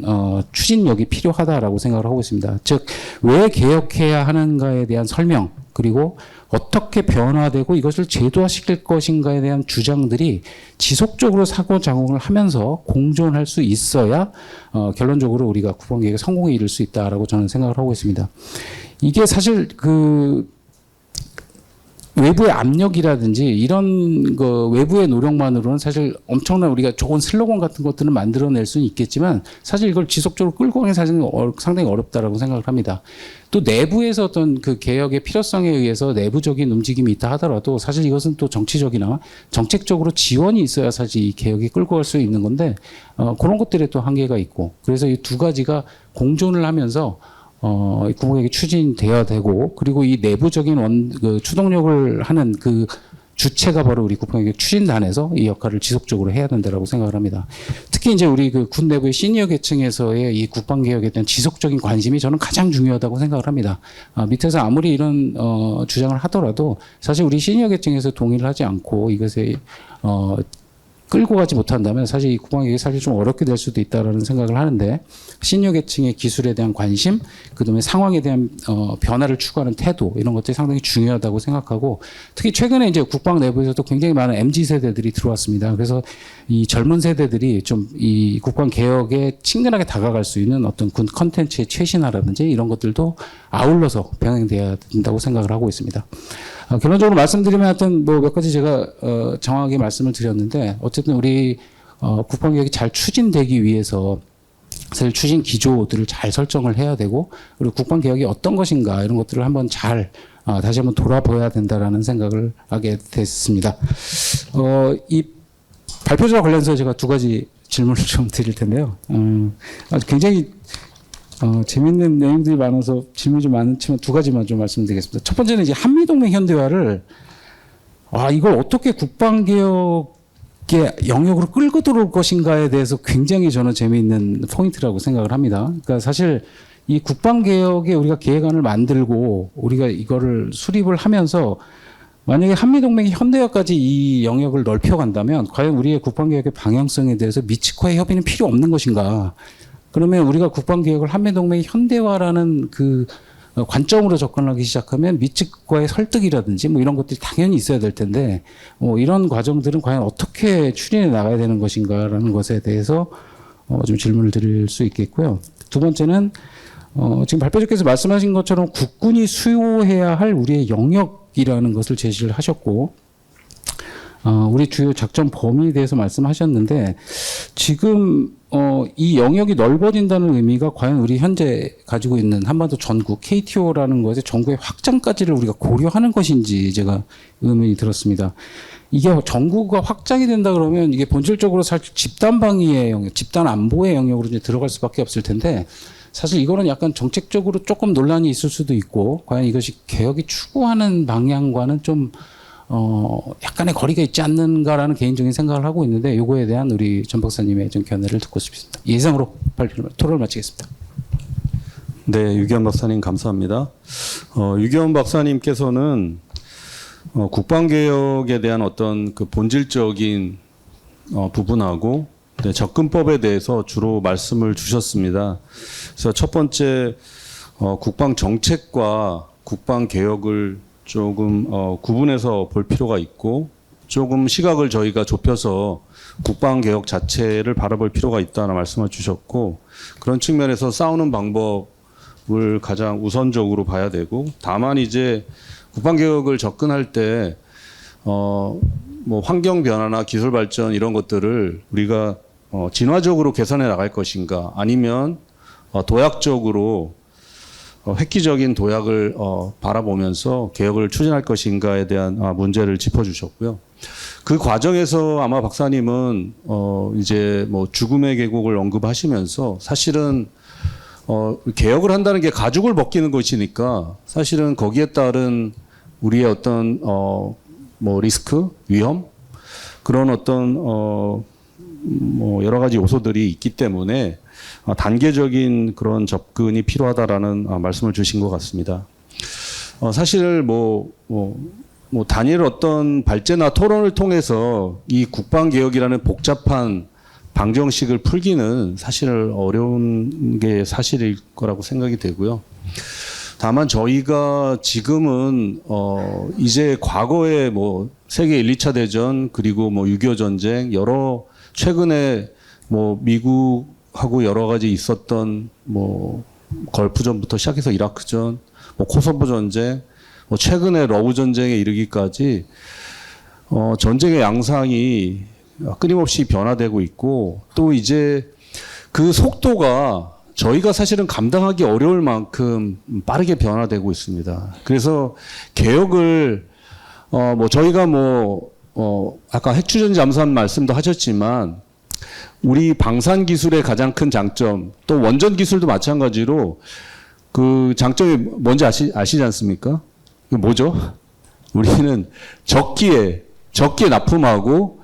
추진력이 필요하다라고 생각을 하고 있습니다. 즉, 왜 개혁해야 하는가에 대한 설명, 그리고 어떻게 변화되고 이것을 제도화시킬 것인가에 대한 주장들이 지속적으로 사고작용을 하면서 공존할 수 있어야 결론적으로 우리가 국방개혁의 성공에 이를 수 있다라고 저는 생각을 하고 있습니다. 이게 사실 외부의 압력이라든지 이런 외부의 노력만으로는 사실 엄청난 우리가 좋은 슬로건 같은 것들을 만들어낼 수는 있겠지만 사실 이걸 지속적으로 끌고 가는 게 사실 상당히 어렵다라고 생각을 합니다. 또 내부에서 어떤 그 개혁의 필요성에 의해서 내부적인 움직임이 있다 하더라도 사실 이것은 또 정치적이나 정책적으로 지원이 있어야 사실 이 개혁이 끌고 갈 수 있는 건데 그런 것들에 또 한계가 있고 그래서 이 두 가지가 공존을 하면서 국방개혁이 추진돼야 되고 그리고 이 내부적인 추동력을 하는 그 주체가 바로 우리 국방개혁 추진단에서 이 역할을 지속적으로 해야 된다라고 생각을 합니다. 특히 이제 우리 그 군 내부의 시니어 계층에서의 이 국방개혁에 대한 지속적인 관심이 저는 가장 중요하다고 생각을 합니다. 밑에서 아무리 이런 주장을 하더라도 사실 우리 시니어 계층에서 동의를 하지 않고 이것에 끌고 가지 못한다면 사실 이 국방개혁이 사실 좀 어렵게 될 수도 있다라는 생각을 하는데 시니어 계층의 기술에 대한 관심, 그다음에 상황에 대한 변화를 추구하는 태도 이런 것들이 상당히 중요하다고 생각하고 특히 최근에 이제 국방 내부에서도 굉장히 많은 MZ 세대들이 들어왔습니다. 그래서 이 젊은 세대들이 좀 이 국방개혁에 친근하게 다가갈 수 있는 어떤 군 컨텐츠의 최신화라든지 이런 것들도 아울러서 병행돼야 된다고 생각을 하고 있습니다. 결론적으로 말씀드리면 하여튼 뭐 몇 가지 제가 정확하게 말씀을 드렸는데 어쨌든 우리 국방개혁이 잘 추진되기 위해서 사실 추진 기조들을 잘 설정을 해야 되고 그리고 국방개혁이 어떤 것인가 이런 것들을 한번 잘 다시 한번 돌아봐야 된다라는 생각을 하게 됐습니다. 이 발표자와 관련해서 제가 두 가지 질문을 좀 드릴 텐데요. 굉장히 재밌는 내용들이 많아서 질문이 좀 많지만 두 가지만 좀 말씀드리겠습니다. 첫 번째는 이제 한미동맹 현대화를 이걸 어떻게 국방개혁의 영역으로 끌고 들어올 것인가에 대해서 굉장히 저는 재미있는 포인트라고 생각을 합니다. 그러니까 사실 이 국방개혁에 우리가 계획안을 만들고 우리가 이거를 수립을 하면서 만약에 한미동맹이 현대화까지 이 영역을 넓혀간다면 과연 우리의 국방개혁의 방향성에 대해서 미측과의 협의는 필요 없는 것인가? 그러면 우리가 국방개혁을 한미동맹의 현대화라는 그 관점으로 접근하기 시작하면 미측과의 설득이라든지 뭐 이런 것들이 당연히 있어야 될 텐데 이런 과정들은 과연 어떻게 추진해 나가야 되는 것인가라는 것에 대해서 좀 질문을 드릴 수 있겠고요. 두 번째는 지금 발표자께서 말씀하신 것처럼 국군이 수용해야 할 우리의 영역이라는 것을 제시를 하셨고 우리 주요 작전 범위에 대해서 말씀하셨는데 지금 이 영역이 넓어진다는 의미가 과연 우리 현재 가지고 있는 한반도 전국 KTO라는 것의 전국의 확장까지를 우리가 고려하는 것인지 제가 의문이 들었습니다. 이게 전국가 확장이 된다 그러면 이게 본질적으로 사실 집단 방위의 영역, 집단 안보의 영역으로 이제 들어갈 수밖에 없을 텐데 사실 이거는 약간 정책적으로 조금 논란이 있을 수도 있고 과연 이것이 개혁이 추구하는 방향과는 좀 약간의 거리가 있지 않는가라는 개인적인 생각을 하고 있는데 요거에 대한 우리 전 박사님의 좀 견해를 듣고 싶습니다. 이상으로 토론을 마치겠습니다. 네, 유기현 박사님 감사합니다. 유기현 박사님께서는 국방개혁에 대한 어떤 그 본질적인 부분하고 접근법에 대해서 주로 말씀을 주셨습니다. 그래서 첫 번째 국방 정책과 국방 개혁을 조금 구분해서 볼 필요가 있고 조금 시각을 저희가 좁혀서 국방 개혁 자체를 바라볼 필요가 있다는 말씀을 주셨고 그런 측면에서 싸우는 방법을 가장 우선적으로 봐야 되고 다만 이제 국방 개혁을 접근할 때 뭐 환경 변화나 기술 발전 이런 것들을 우리가 진화적으로 개선해 나갈 것인가 아니면 도약적으로 획기적인 도약을 바라보면서 개혁을 추진할 것인가에 대한 문제를 짚어주셨고요. 그 과정에서 아마 박사님은 이제 뭐 죽음의 계곡을 언급하시면서 사실은 개혁을 한다는 게 가죽을 벗기는 것이니까 사실은 거기에 따른 우리의 어떤 뭐 리스크, 위험 그런 어떤 뭐 여러 가지 요소들이 있기 때문에 단계적인 그런 접근이 필요하다라는 말씀을 주신 것 같습니다. 사실 뭐 단일 어떤 발제나 토론을 통해서 이 국방개혁이라는 복잡한 방정식을 풀기는 사실 어려운 게 사실일 거라고 생각이 되고요. 다만 저희가 지금은 이제 과거에 뭐 세계 1, 2차 대전 그리고 뭐 6.25 전쟁 여러 최근에 뭐 미국하고 여러 가지 있었던 뭐 걸프전부터 시작해서 이라크전, 뭐 코소보 전쟁, 뭐 최근에 러브 전쟁에 이르기까지 전쟁의 양상이 끊임없이 변화되고 있고 또 이제 그 속도가 저희가 사실은 감당하기 어려울 만큼 빠르게 변화되고 있습니다. 그래서 개혁을 뭐 저희가 뭐 아까 핵추전 잠수함 말씀도 하셨지만 우리 방산 기술의 가장 큰 장점 또 원전 기술도 마찬가지로 그 장점이 뭔지 아시지 않습니까? 이게 뭐죠? 우리는 적기에 납품하고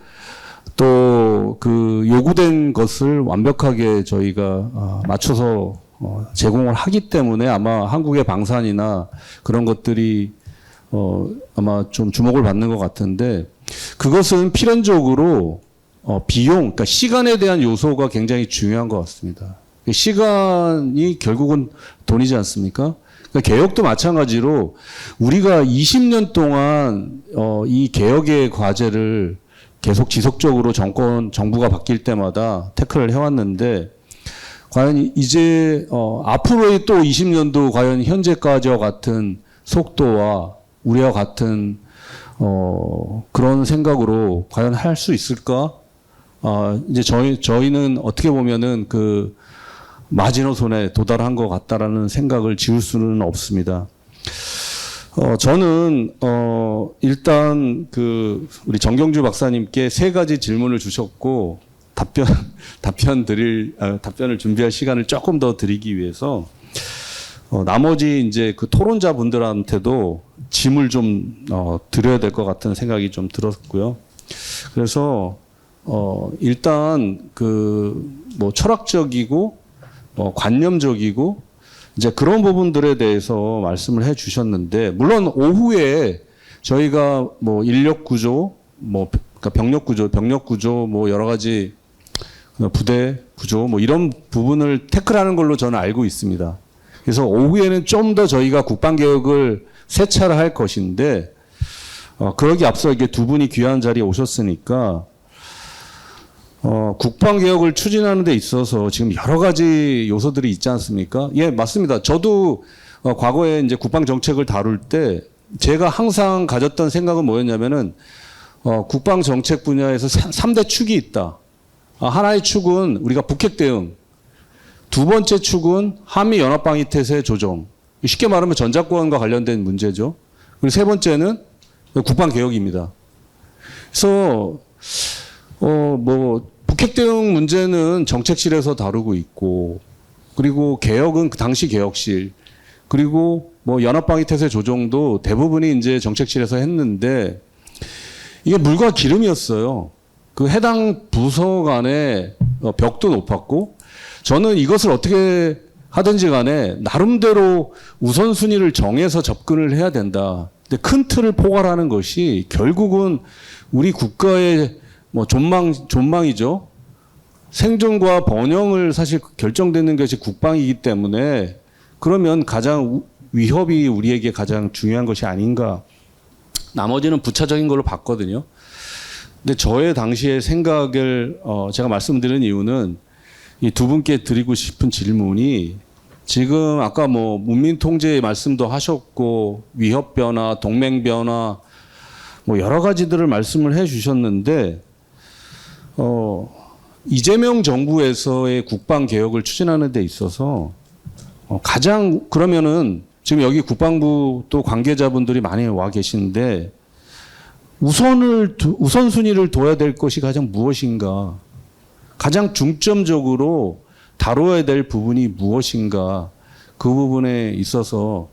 또 그 요구된 것을 완벽하게 저희가 맞춰서 제공을 하기 때문에 아마 한국의 방산이나 그런 것들이 아마 좀 주목을 받는 것 같은데 그것은 필연적으로 비용, 그러니까 시간에 대한 요소가 굉장히 중요한 것 같습니다. 시간이 결국은 돈이지 않습니까? 그러니까 개혁도 마찬가지로 우리가 20년 동안 이 개혁의 과제를 계속 지속적으로 정부가 바뀔 때마다 태클을 해왔는데 과연 이제 앞으로의 또 20년도 과연 현재까지와 같은 속도와 우리와 같은 그런 생각으로 과연 할 수 있을까? 이제 저희는 어떻게 보면은 그 마지노선에 도달한 것 같다라는 생각을 지울 수는 없습니다. 저는 일단 그 우리 정경주 박사님께 세 가지 질문을 주셨고 답변을 준비할 시간을 조금 더 드리기 위해서 나머지 이제 그 토론자분들한테도 짐을 좀 드려야 될 것 같은 생각이 좀 들었고요. 그래서 일단 그 뭐 철학적이고 관념적이고 이제 그런 부분들에 대해서 말씀을 해 주셨는데 물론 오후에 저희가 뭐 인력 구조 그러니까 병력 구조 뭐 여러 가지 부대 구조 뭐 이런 부분을 태클하는 걸로 저는 알고 있습니다. 그래서 오후에는 좀 더 저희가 국방개혁을 세차를 할 것인데 그러기 앞서 이게 두 분이 귀한 자리에 오셨으니까 국방개혁을 추진하는 데 있어서 지금 여러 가지 요소들이 있지 않습니까? 예, 맞습니다. 저도 과거에 이제 국방정책을 다룰 때 제가 항상 가졌던 생각은 뭐였냐면은 국방정책 분야에서 3대 축이 있다. 하나의 축은 우리가 북핵 대응, 두 번째 축은 한미 연합방위 태세 조정. 쉽게 말하면 전자권과 관련된 문제죠. 그리고 세 번째는 국방개혁입니다. 그래서 뭐 북핵 대응 문제는 정책실에서 다루고 있고 그리고 개혁은 그 당시 개혁실 그리고 뭐 연합방위 태세 조정도 대부분이 이제 정책실에서 했는데 이게 물과 기름이었어요. 그 해당 부서 간의 벽도 높았고 저는 이것을 어떻게 하든지 간에 나름대로 우선순위를 정해서 접근을 해야 된다. 근데 큰 틀을 포괄하는 것이 결국은 우리 국가의 뭐 존망이죠. 생존과 번영을 사실 결정되는 것이 국방이기 때문에 그러면 가장 위협이 우리에게 가장 중요한 것이 아닌가. 나머지는 부차적인 걸로 봤거든요. 근데 저의 당시의 생각을 제가 말씀드린 이유는 이 두 분께 드리고 싶은 질문이 지금 아까 뭐 문민 통제 말씀도 하셨고 위협 변화, 동맹 변화 뭐 여러 가지들을 말씀을 해 주셨는데 이재명 정부에서의 국방 개혁을 추진하는 데 있어서 가장 그러면은 지금 여기 국방부 또 관계자분들이 많이 와 계신데 우선순위를 둬야 될 것이 가장 무엇인가? 가장 중점적으로 다뤄야 될 부분이 무엇인가? 그 부분에 있어서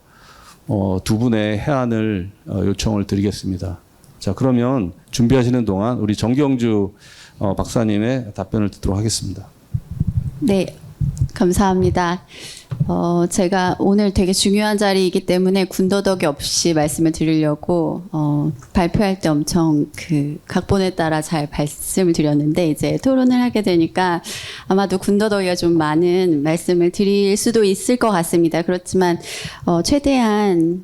두 분의 해안을 요청을 드리겠습니다. 자, 그러면 준비하시는 동안 우리 정경주 박사님의 답변을 듣도록 하겠습니다. 네, 감사합니다. 제가 오늘 되게 중요한 자리이기 때문에 군더더기 없이 말씀을 드리려고 발표할 때 엄청 그 각본에 따라 잘 말씀을 드렸는데 이제 토론을 하게 되니까 아마도 군더더기가 좀 많은 말씀을 드릴 수도 있을 것 같습니다. 그렇지만 최대한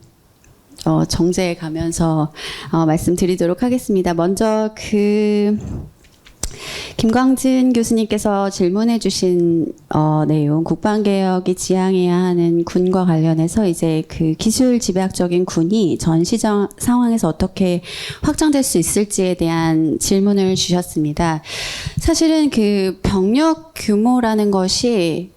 정제해 가면서 말씀드리도록 하겠습니다. 먼저 김광진 교수님께서 질문해 주신 내용, 국방개혁이 지향해야 하는 군과 관련해서 이제 그 기술 지배학적인 군이 전 시정 상황에서 어떻게 확장될 수 있을지에 대한 질문을 주셨습니다. 사실은 그 병력 규모라는 것이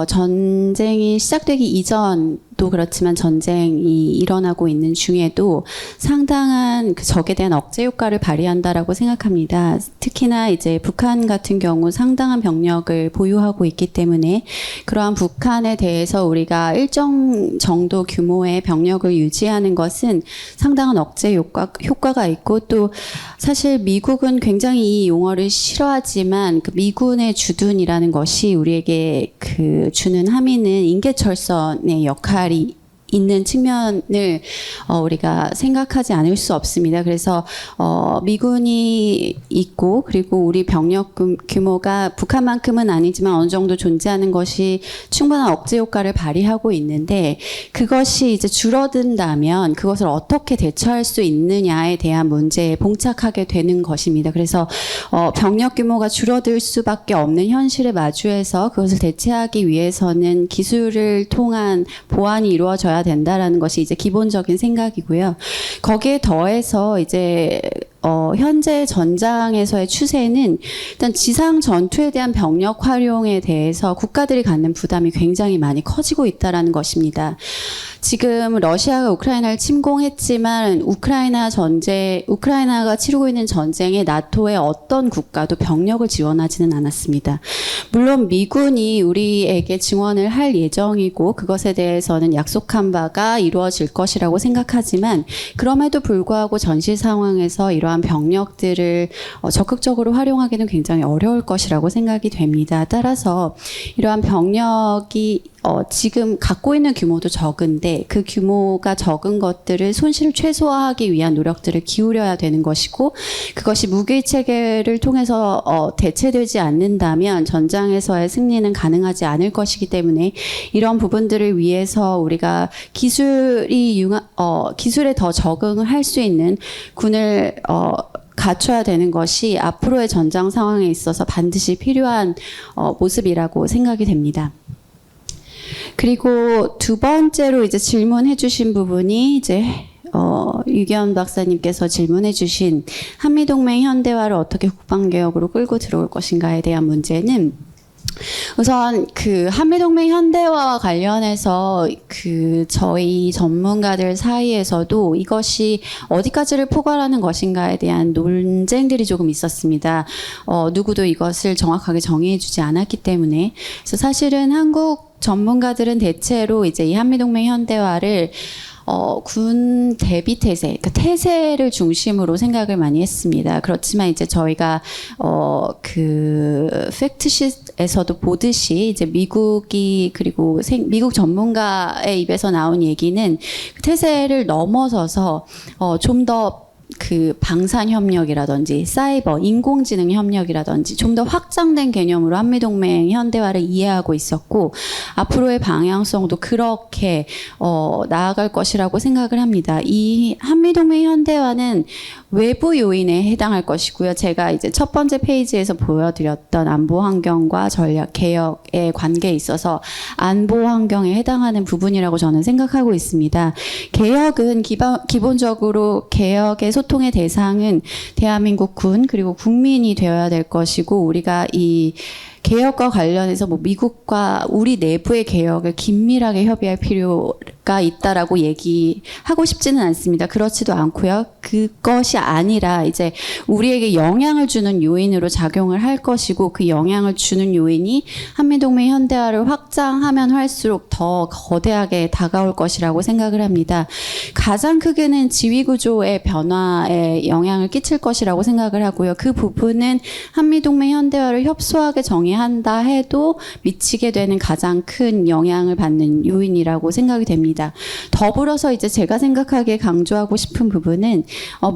전쟁이 시작되기 이전 또 그렇지만 전쟁이 일어나고 있는 중에도 상당한 그 적에 대한 억제 효과를 발휘한다라고 생각합니다. 특히나 이제 북한 같은 경우 상당한 병력을 보유하고 있기 때문에 그러한 북한에 대해서 우리가 일정 정도 규모의 병력을 유지하는 것은 상당한 억제 효과가 있고 또 사실 미국은 굉장히 이 용어를 싫어하지만 그 미군의 주둔이라는 것이 우리에게 그 주는 함의는 인계철선의 역할이 있는 측면을 우리가 생각하지 않을 수 없습니다. 그래서 미군이 있고 그리고 우리 병력 규모가 북한만큼은 아니지만 어느 정도 존재하는 것이 충분한 억제 효과를 발휘하고 있는데 그것이 이제 줄어든다면 그것을 어떻게 대처할 수 있느냐에 대한 문제에 봉착하게 되는 것입니다. 그래서 병력 규모가 줄어들 수밖에 없는 현실에 마주해서 그것을 대체하기 위해서는 기술을 통한 보완이 이루어져야 된다라는 것이 이제 기본적인 생각이고요. 거기에 더해서 이제 현재 전장에서의 추세는 일단 지상 전투에 대한 병력 활용에 대해서 국가들이 갖는 부담이 굉장히 많이 커지고 있다라는 것입니다. 지금 러시아가 우크라이나를 침공했지만 우크라이나가 치르고 있는 전쟁에 나토의 어떤 국가도 병력을 지원하지는 않았습니다. 물론 미군이 우리에게 지원을 할 예정이고 그것에 대해서는 약속한 바가 이루어질 것이라고 생각하지만 그럼에도 불구하고 전시 상황에서 이러한 병력들을 적극적으로 활용하기는 굉장히 어려울 것이라고 생각이 됩니다. 따라서 이러한 병력이 지금 갖고 있는 규모도 적은데 그 규모가 적은 것들을 손실을 최소화하기 위한 노력들을 기울여야 되는 것이고 그것이 무기 체계를 통해서 대체되지 않는다면 전장에서의 승리는 가능하지 않을 것이기 때문에 이런 부분들을 위해서 우리가 기술에 더 적응을 할 수 있는 군을 갖춰야 되는 것이 앞으로의 전장 상황에 있어서 반드시 필요한 모습이라고 생각이 됩니다. 그리고 두 번째로 이제 질문해 주신 부분이 이제 유기현 박사님께서 질문해 주신 한미동맹 현대화를 어떻게 국방개혁으로 끌고 들어올 것인가에 대한 문제는 우선 그 한미동맹 현대화와 관련해서 그 저희 전문가들 사이에서도 이것이 어디까지를 포괄하는 것인가에 대한 논쟁들이 조금 있었습니다. 누구도 이것을 정확하게 정의해주지 않았기 때문에 그래서 사실은 한국 전문가들은 대체로 이제 이 한미동맹 현대화를 군 대비 태세, 그러니까 태세를 중심으로 생각을 많이 했습니다. 그렇지만 이제 저희가 팩트시트 에서도 보듯이 이제 미국이 그리고 미국 전문가의 입에서 나온 얘기는 태세를 넘어서서 좀 더 그 방산 협력이라든지 사이버 인공지능 협력이라든지 좀 더 확장된 개념으로 한미동맹 현대화를 이해하고 있었고 앞으로의 방향성도 그렇게 나아갈 것이라고 생각을 합니다. 이 한미동맹 현대화는 외부 요인에 해당할 것이고요. 제가 이제 첫 번째 페이지에서 보여드렸던 안보 환경과 전략 개혁의 관계에 있어서 안보 환경에 해당하는 부분이라고 저는 생각하고 있습니다. 개혁은 기본적으로 개혁의 소통의 대상은 대한민국 군 그리고 국민이 되어야 될 것이고 우리가 이 개혁과 관련해서 뭐 미국과 우리 내부의 개혁을 긴밀하게 협의할 필요가 있다라고 얘기하고 싶지는 않습니다. 그렇지도 않고요. 그것이 아니라 이제 우리에게 영향을 주는 요인으로 작용을 할 것이고 그 영향을 주는 요인이 한미동맹 현대화를 확장하면 할수록 더 거대하게 다가올 것이라고 생각을 합니다. 가장 크게는 지위구조의 변화에 영향을 끼칠 것이라고 생각을 하고요. 그 부분은 한미동맹 현대화를 협소하게 정의한다 해도 미치게 되는 가장 큰 영향을 받는 요인이라고 생각이 됩니다. 더불어서 이제 제가 생각하기에 강조하고 싶은 부분은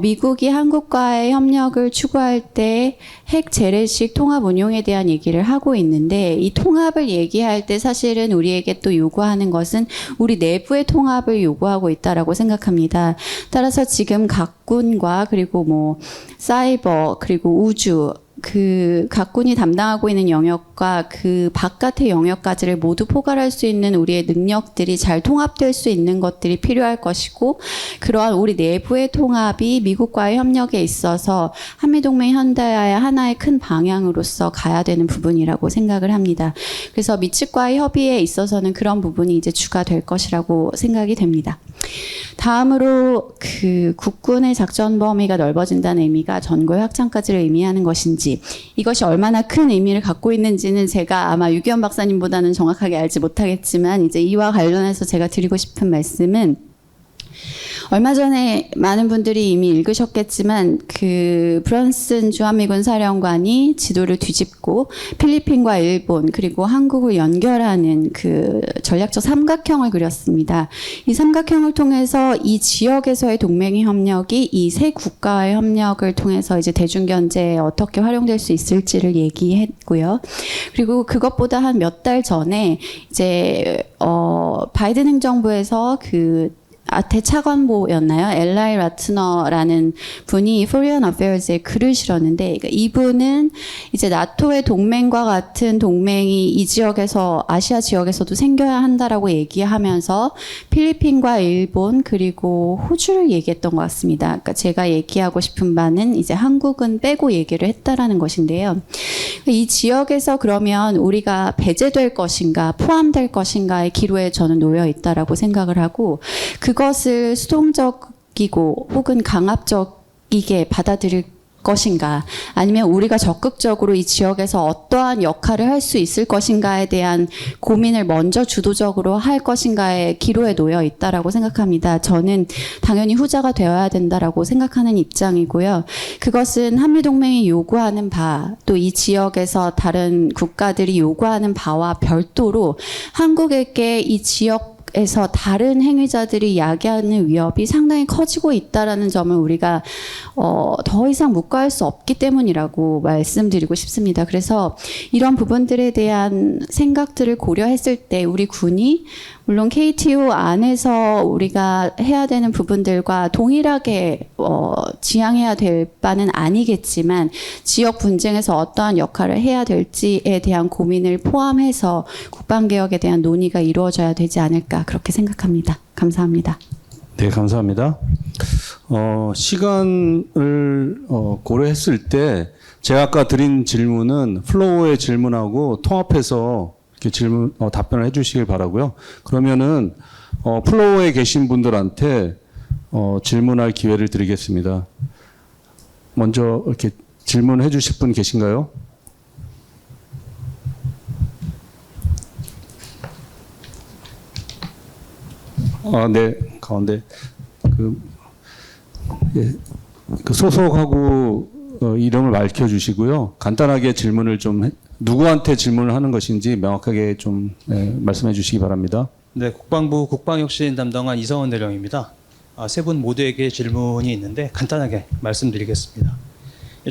미국이 한국과의 협력을 추구할 때 핵 재래식 통합 운용에 대한 얘기를 하고 있는데 이 통합을 얘기할 때 사실은 우리에게 또 요구하는 것은 우리 내부의 통합을 요구하고 있다라고 생각합니다. 따라서 지금 각군과 그리고 뭐 사이버 그리고 우주 그 각군이 담당하고 있는 영역과 그 바깥의 영역까지를 모두 포괄할 수 있는 우리의 능력들이 잘 통합될 수 있는 것들이 필요할 것이고 그러한 우리 내부의 통합이 미국과의 협력에 있어서 한미동맹 현대화의 하나의 큰 방향으로서 가야 되는 부분이라고 생각을 합니다. 그래서 미측과의 협의에 있어서는 그런 부분이 이제 주가 될 것이라고 생각이 됩니다. 다음으로 그 국군의 작전 범위가 넓어진다는 의미가 전거의 확장까지를 의미하는 것인지 이것이 얼마나 큰 의미를 갖고 있는지는 제가 아마 유기현 박사님보다는 정확하게 알지 못하겠지만 이제 이와 관련해서 제가 드리고 싶은 말씀은 얼마 전에 많은 분들이 이미 읽으셨겠지만 그 브런슨 주한미군 사령관이 지도를 뒤집고 필리핀과 일본 그리고 한국을 연결하는 그 전략적 삼각형을 그렸습니다. 이 삼각형을 통해서 이 지역에서의 동맹 협력이 이 세 국가의 협력을 통해서 이제 대중경제에 어떻게 활용될 수 있을지를 얘기했고요. 그리고 그것보다 한 몇 달 전에 이제 바이든 행정부에서 그 대차관보였나요? 엘라이 라트너라는 분이 Foreign Affairs에 글을 실었는데 그러니까 이분은 이제 나토의 동맹과 같은 동맹이 이 지역에서 아시아 지역에서도 생겨야 한다라고 얘기하면서 필리핀과 일본 그리고 호주를 얘기했던 것 같습니다. 그러니까 제가 얘기하고 싶은 바는 이제 한국은 빼고 얘기를 했다라는 것인데요. 이 지역에서 그러면 우리가 배제될 것인가 포함될 것인가의 기로에 저는 놓여 있다라고 생각을 하고 그것을 수동적이고 혹은 강압적이게 받아들일 것인가 아니면 우리가 적극적으로 이 지역에서 어떠한 역할을 할 수 있을 것인가에 대한 고민을 먼저 주도적으로 할 것인가의 기로에 놓여 있다라고 생각합니다. 저는 당연히 후자가 되어야 된다라고 생각하는 입장이고요. 그것은 한미동맹이 요구하는 바, 또 이 지역에서 다른 국가들이 요구하는 바와 별도로 한국에게 이 지역 에서 다른 행위자들이 야기하는 위협이 상당히 커지고 있다라는 점을 우리가 더 이상 묵과할 수 없기 때문이라고 말씀드리고 싶습니다. 그래서 이런 부분들에 대한 생각들을 고려했을 때 우리 군이 물론 KTO 안에서 우리가 해야 되는 부분들과 동일하게 지향해야 될 바는 아니겠지만 지역 분쟁에서 어떠한 역할을 해야 될지에 대한 고민을 포함해서 국방개혁에 대한 논의가 이루어져야 되지 않을까 그렇게 생각합니다. 감사합니다. 네, 감사합니다. 시간을 고려했을 때 제가 아까 드린 질문은 플로우의 질문하고 통합해서 이렇게 질문 답변을 해주시길 바라고요. 그러면은 플로우에 계신 분들한테 질문할 기회를 드리겠습니다. 먼저 이렇게 질문해 주실 분 계신가요? 네, 가운데 그 소속하고 이름을 밝혀주시고요. 간단하게 질문을 좀 누구한테 질문을 하는 것인지 명확하게 좀 말씀해 주시기 바랍니다. 네, 국방부 국방혁신 담당관 이성원 대령입니다. 세 분 모두에게 질문이 있는데 간단하게 말씀드리겠습니다.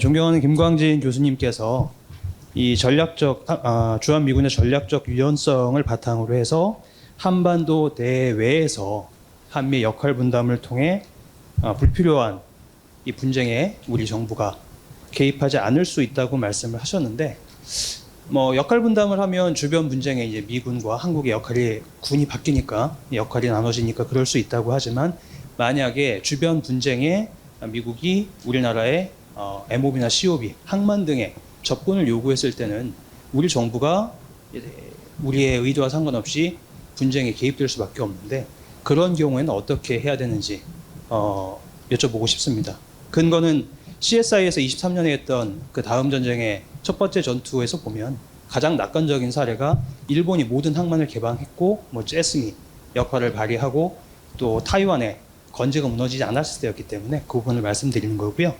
존경하는 김광진 교수님께서 이 주한미군의 전략적 유연성을 바탕으로 해서 한반도 내외에서 한미 역할 분담을 통해 불필요한 이 분쟁에 우리 정부가 개입하지 않을 수 있다고 말씀을 하셨는데, 뭐 역할 분담을 하면 주변 분쟁에 이제 미군과 한국의 역할이 군이 바뀌니까 역할이 나눠지니까 그럴 수 있다고 하지만, 만약에 주변 분쟁에 미국이 우리나라의 MOB나 COB, 항만 등의 접근을 요구했을 때는 우리 정부가 우리의 의도와 상관없이 분쟁에 개입될 수밖에 없는데, 그런 경우에는 어떻게 해야 되는지 여쭤보고 싶습니다. 근거는 CSI에서 23년에 했던 그 다음 전쟁의 첫 번째 전투에서 보면 가장 낙관적인 사례가 일본이 모든 항만을 개방했고 뭐 쯔스미 역할을 발휘하고 또 타이완의 건재가 무너지지 않았을 때였기 때문에 그 부분을 말씀드리는 거고요.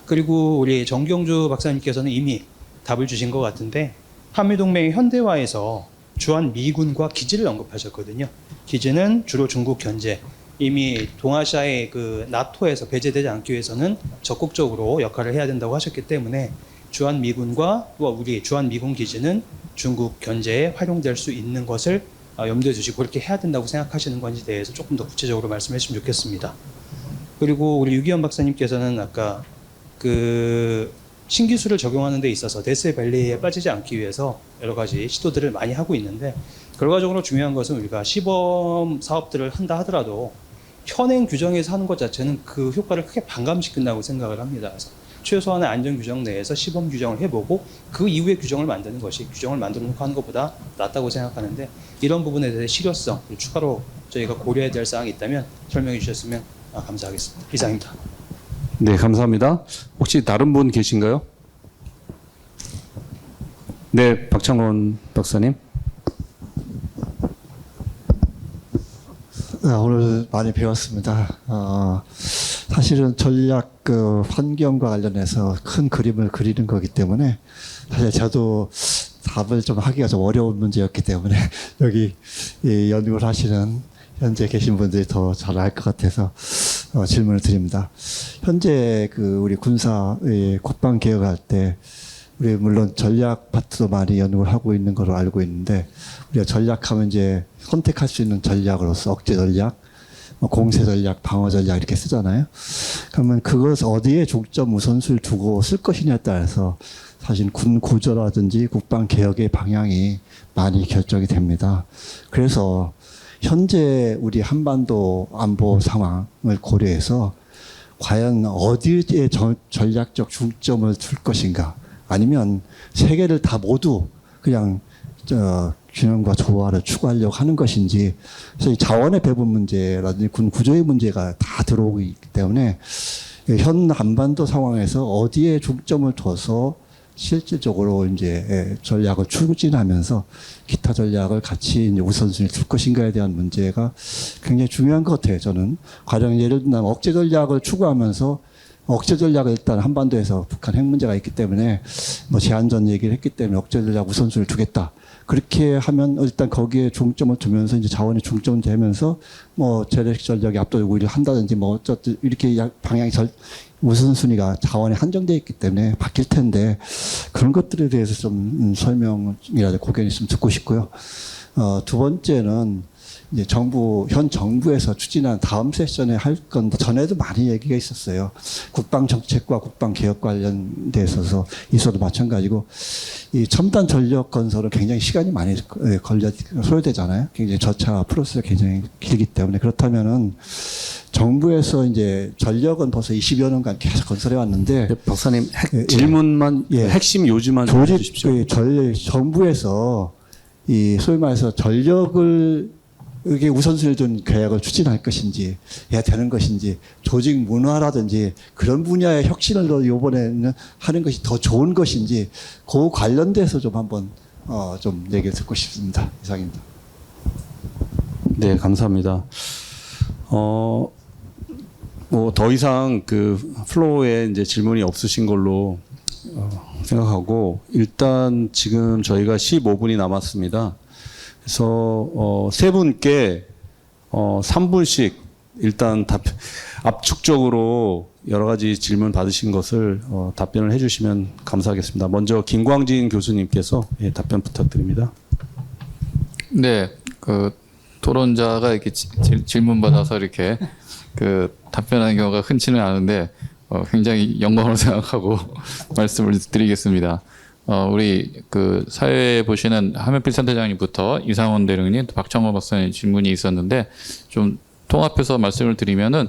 그리고 우리 정경주 박사님께서는 이미 답을 주신 것 같은데, 한미동맹의 현대화에서 주한 미군과 기지를 언급하셨거든요. 기지는 주로 중국 견제, 이미 동아시아의 그 나토에서 배제되지 않기 위해서는 적극적으로 역할을 해야 된다고 하셨기 때문에 주한 미군과 또 우리 주한 미군 기지는 중국 견제에 활용될 수 있는 것을 염두에 두시고 그렇게 해야 된다고 생각하시는 건지에 대해서 조금 더 구체적으로 말씀해 주시면 좋겠습니다. 그리고 우리 유기현 박사님께서는 아까 그 신기술을 적용하는 데 있어서 데스밸리에 빠지지 않기 위해서 여러 가지 시도들을 많이 하고 있는데, 결과적으로 중요한 것은 우리가 시범 사업들을 한다 하더라도 현행 규정에서 하는 것 자체는 그 효과를 크게 반감시킨다고 생각을 합니다. 그래서 최소한의 안전 규정 내에서 시범 규정을 해보고 그 이후에 규정을 만드는 것이 규정을 만들어 놓고 하는 것보다 낫다고 생각하는데, 이런 부분에 대해 실효성 추가로 저희가 고려해야 될 사항이 있다면 설명해 주셨으면 감사하겠습니다. 이상입니다. 네, 감사합니다. 혹시 다른 분 계신가요? 네, 박창원 박사님. 오늘 많이 배웠습니다. 사실은 전략 환경과 관련해서 큰 그림을 그리는 거기 때문에 사실 저도 답을 좀 하기가 좀 어려운 문제였기 때문에 여기 연구를 하시는 현재 계신 분들이 더 잘 알 것 같아서 질문을 드립니다. 현재 우리 군사의 국방 개혁할 때 우리 물론 전략 파트도 많이 연구를 하고 있는 걸로 알고 있는데, 우리가 전략하면 이제 선택할 수 있는 전략으로서 억제 전략, 공세 전략, 방어 전략 이렇게 쓰잖아요. 그러면 그것을 어디에 중점 우선순위를 두고 쓸 것이냐에 따라서 사실 군 구조라든지 국방 개혁의 방향이 많이 결정이 됩니다. 그래서 현재 우리 한반도 안보 상황을 고려해서 과연 어디에 전략적 중점을 둘 것인가, 아니면 세 개를 다 모두 그냥 균형과 조화를 추구하려고 하는 것인지, 그래서 이 자원의 배분 문제라든지 군 구조의 문제가 다 들어오기 때문에 현 한반도 상황에서 어디에 중점을 둬서 실질적으로 이제 전략을 추진하면서 기타 전략을 같이 이제 우선순위에 둘 것인가에 대한 문제가 굉장히 중요한 것 같아요. 저는 가령 예를 들면 억제 전략을 추구하면서 억제 전략을 일단 한반도에서 북한 핵 문제가 있기 때문에 뭐 제한전 얘기를 했기 때문에 억제 전략 우선순위를 두겠다. 그렇게 하면 일단 거기에 중점을 두면서 이제 자원이 중점되면서 뭐 재래식 전략이 압도적으로 우위를 한다든지 뭐 어쨌든 이렇게 방향이 우선순위가 자원이 한정되어 있기 때문에 바뀔 텐데, 그런 것들에 대해서 좀 설명이라도 고견이 있으면 듣고 싶고요. 두 번째는 이제 현 정부에서 추진한 다음 세션에 할 건데, 전에도 많이 얘기가 있었어요. 국방 정책과 국방 개혁 관련돼 있어도 마찬가지고, 이 첨단 전력 건설은 굉장히 시간이 많이 소요되잖아요. 굉장히 절차 프로세스가 굉장히 길기 때문에, 그렇다면은 정부에서 이제 전력은 벌써 20여 년간 계속 건설해 왔는데, 네, 박사님 질문만 핵심 요지만 좀 해주십시오. 정부에서 이 소위 말해서 전력을 이게 우선순위를 둔 계획을 추진할 것인지 해야 되는 것인지, 조직 문화라든지 그런 분야의 혁신을 이번에는 하는 것이 더 좋은 것인지, 그 관련돼서 좀 한번 좀 얘기를 듣고 싶습니다. 이상입니다. 네, 감사합니다. 뭐 더 이상 그 플로어에 이제 질문이 없으신 걸로 생각하고 일단 지금 저희가 15분이 남았습니다. 그래서 세 분께 3분씩 일단 압축적으로 여러 가지 질문 받으신 것을 답변을 해주시면 감사하겠습니다. 먼저 김광진 교수님께서 답변 부탁드립니다. 네, 그 토론자가 이렇게 질문 받아서 이렇게 그 답변하는 경우가 흔치는 않은데 굉장히 영광으로 생각하고 말씀을 드리겠습니다. 우리 그 사회에 보시는 하면필 센터장님부터 이상원 대령님, 또 박창호 박사님 질문이 있었는데 좀 통합해서 말씀을 드리면은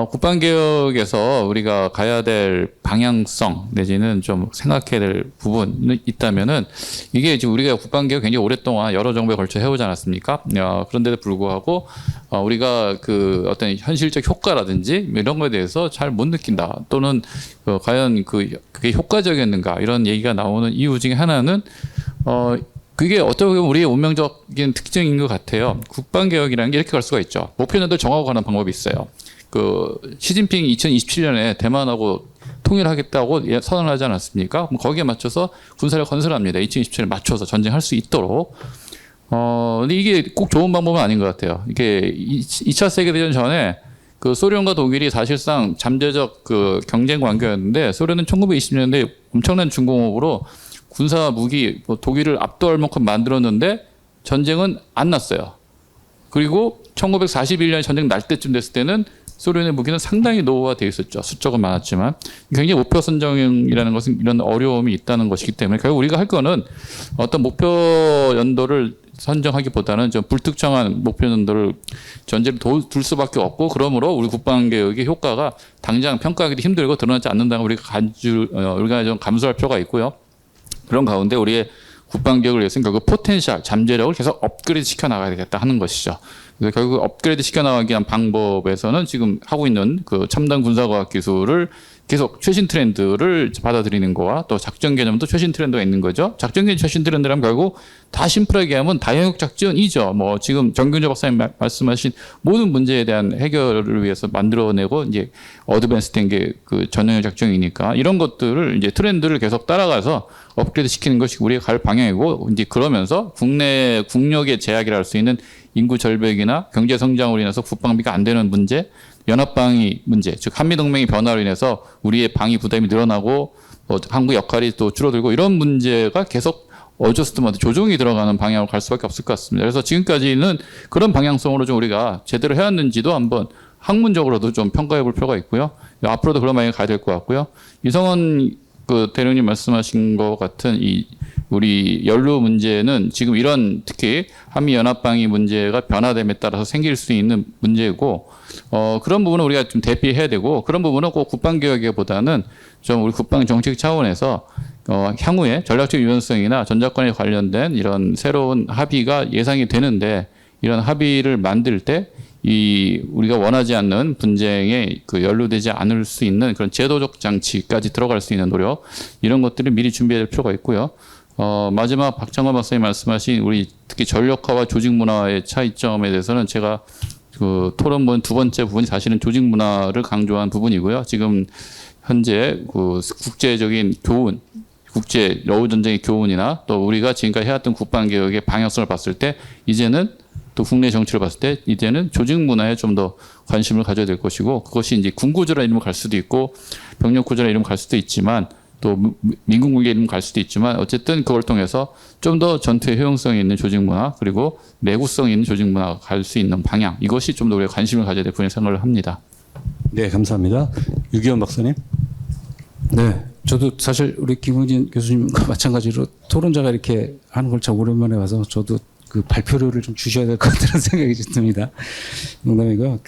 국방개혁에서 우리가 가야 될 방향성 내지는 좀 생각해야 될 부분이 있다면은 이게 지금 우리가 국방개혁 굉장히 오랫동안 여러 정부에 걸쳐 해오지 않았습니까? 그런데도 불구하고 우리가 그 어떤 현실적 효과라든지 이런 거에 대해서 잘 못 느낀다 또는 과연 그게 효과적이었는가 이런 얘기가 나오는 이유 중에 하나는 그게 어떻게 보면 우리의 운명적인 특징인 것 같아요. 국방개혁이라는 게 이렇게 갈 수가 있죠. 목표년들 정하고 가는 방법이 있어요. 시진핑이 2027년에 대만하고 통일하겠다고 선언을 하지 않았습니까? 그럼 거기에 맞춰서 군사력 건설합니다. 2027년에 맞춰서 전쟁할 수 있도록. 근데 이게 꼭 좋은 방법은 아닌 것 같아요. 이게 2차 세계대전 전에 그 소련과 독일이 사실상 잠재적 그 경쟁 관계였는데 소련은 1920년대 엄청난 중공업으로 군사 무기 독일을 압도할 만큼 만들었는데 전쟁은 안 났어요. 그리고 1941년 전쟁 날 때쯤 됐을 때는 소련의 무기는 상당히 노후화되어 있었죠. 수적은 많았지만 굉장히 목표 선정이라는 것은 이런 어려움이 있다는 것이기 때문에 결국 우리가 할 거는 어떤 목표 연도를 선정하기보다는 좀 불특정한 목표 연도를 전제를 둘 수밖에 없고 그러므로 우리 국방개혁의 효과가 당장 평가하기도 힘들고 드러나지 않는다는 우리가 좀 감수할 필요가 있고요. 그런 가운데 우리의 국방개혁을 위해서는 결국 포텐셜, 잠재력을 계속 업그레이드 시켜 나가야 되겠다 하는 것이죠. 그래서 결국 업그레이드 시켜 나가기 위한 방법에서는 지금 하고 있는 그 첨단 군사과학 기술을 계속 최신 트렌드를 받아들이는 거와 또 작전 개념도 최신 트렌드가 있는 거죠. 작전 개념 최신 트렌드라면 결국 다 심플하게 하면 다영역 작전이죠. 뭐 지금 정경재 박사님 말씀하신 모든 문제에 대한 해결을 위해서 만들어내고 이제 어드밴스된 게 그 전형적 작전이니까 이런 것들을 이제 트렌드를 계속 따라가서 업그레이드 시키는 것이 우리가 갈 방향이고 이제 그러면서 국내 국력의 제약이라 할 수 있는 인구 절벽이나 경제 성장으로 인해서 국방비가 안 되는 문제, 연합방위 문제, 즉 한미동맹의 변화로 인해서 우리의 방위 부담이 늘어나고 한국 역할이 또 줄어들고 이런 문제가 계속 어저스트먼트 조정이 들어가는 방향으로 갈 수밖에 없을 것 같습니다. 그래서 지금까지는 그런 방향성으로 좀 우리가 제대로 해왔는지도 한번 학문적으로도 좀 평가해 볼 필요가 있고요. 앞으로도 그런 방향에 가야 될 것 같고요. 이성원 그 대령님 말씀하신 것 같은 이 우리 연루 문제는 지금 이런 특히 한미 연합방위 문제가 변화됨에 따라서 생길 수 있는 문제고 그런 부분은 우리가 좀 대비해야 되고 그런 부분은 꼭 국방개혁보다는 좀 우리 국방 정책 차원에서 향후에 전략적 유연성이나 전작권에 관련된 이런 새로운 합의가 예상이 되는데 이런 합의를 만들 때 우리가 원하지 않는 분쟁에 연루되지 않을 수 있는 그런 제도적 장치까지 들어갈 수 있는 노력 이런 것들을 미리 준비해야 될 필요가 있고요. 마지막 박창호 박사님 말씀하신 우리 특히 전력화와 조직 문화의 차이점에 대해서는 제가 그 토론본 두 번째 부분이 사실은 조직 문화를 강조한 부분이고요. 지금 현재 그 국제적인 교훈, 국제 러우 전쟁의 교훈이나 또 우리가 지금까지 해왔던 국방개혁의 방향성을 봤을 때 이제는 또 국내 정치를 봤을 때 이제는 조직 문화에 좀 더 관심을 가져야 될 것이고 그것이 이제 군구조라는 이름을 갈 수도 있고 병력구조라는 이름을 갈 수도 있지만 또 민군국의 이름을 갈 수도 있지만 어쨌든 그걸 통해서 좀 더 전투의 효용성이 있는 조직 문화 그리고 내구성이 있는 조직 문화가 갈 수 있는 방향 이것이 좀 더 우리가 관심을 가져야 될 부분이 생각을 합니다. 네, 감사합니다. 유기현 박사님. 네, 저도 사실 우리 김광진 교수님과 마찬가지로 토론자가 이렇게 하는 걸 참 오랜만에 와서 저도 그 발표료를 좀 주셔야 될 것 같다는 생각이 듭니다. 농담이고요.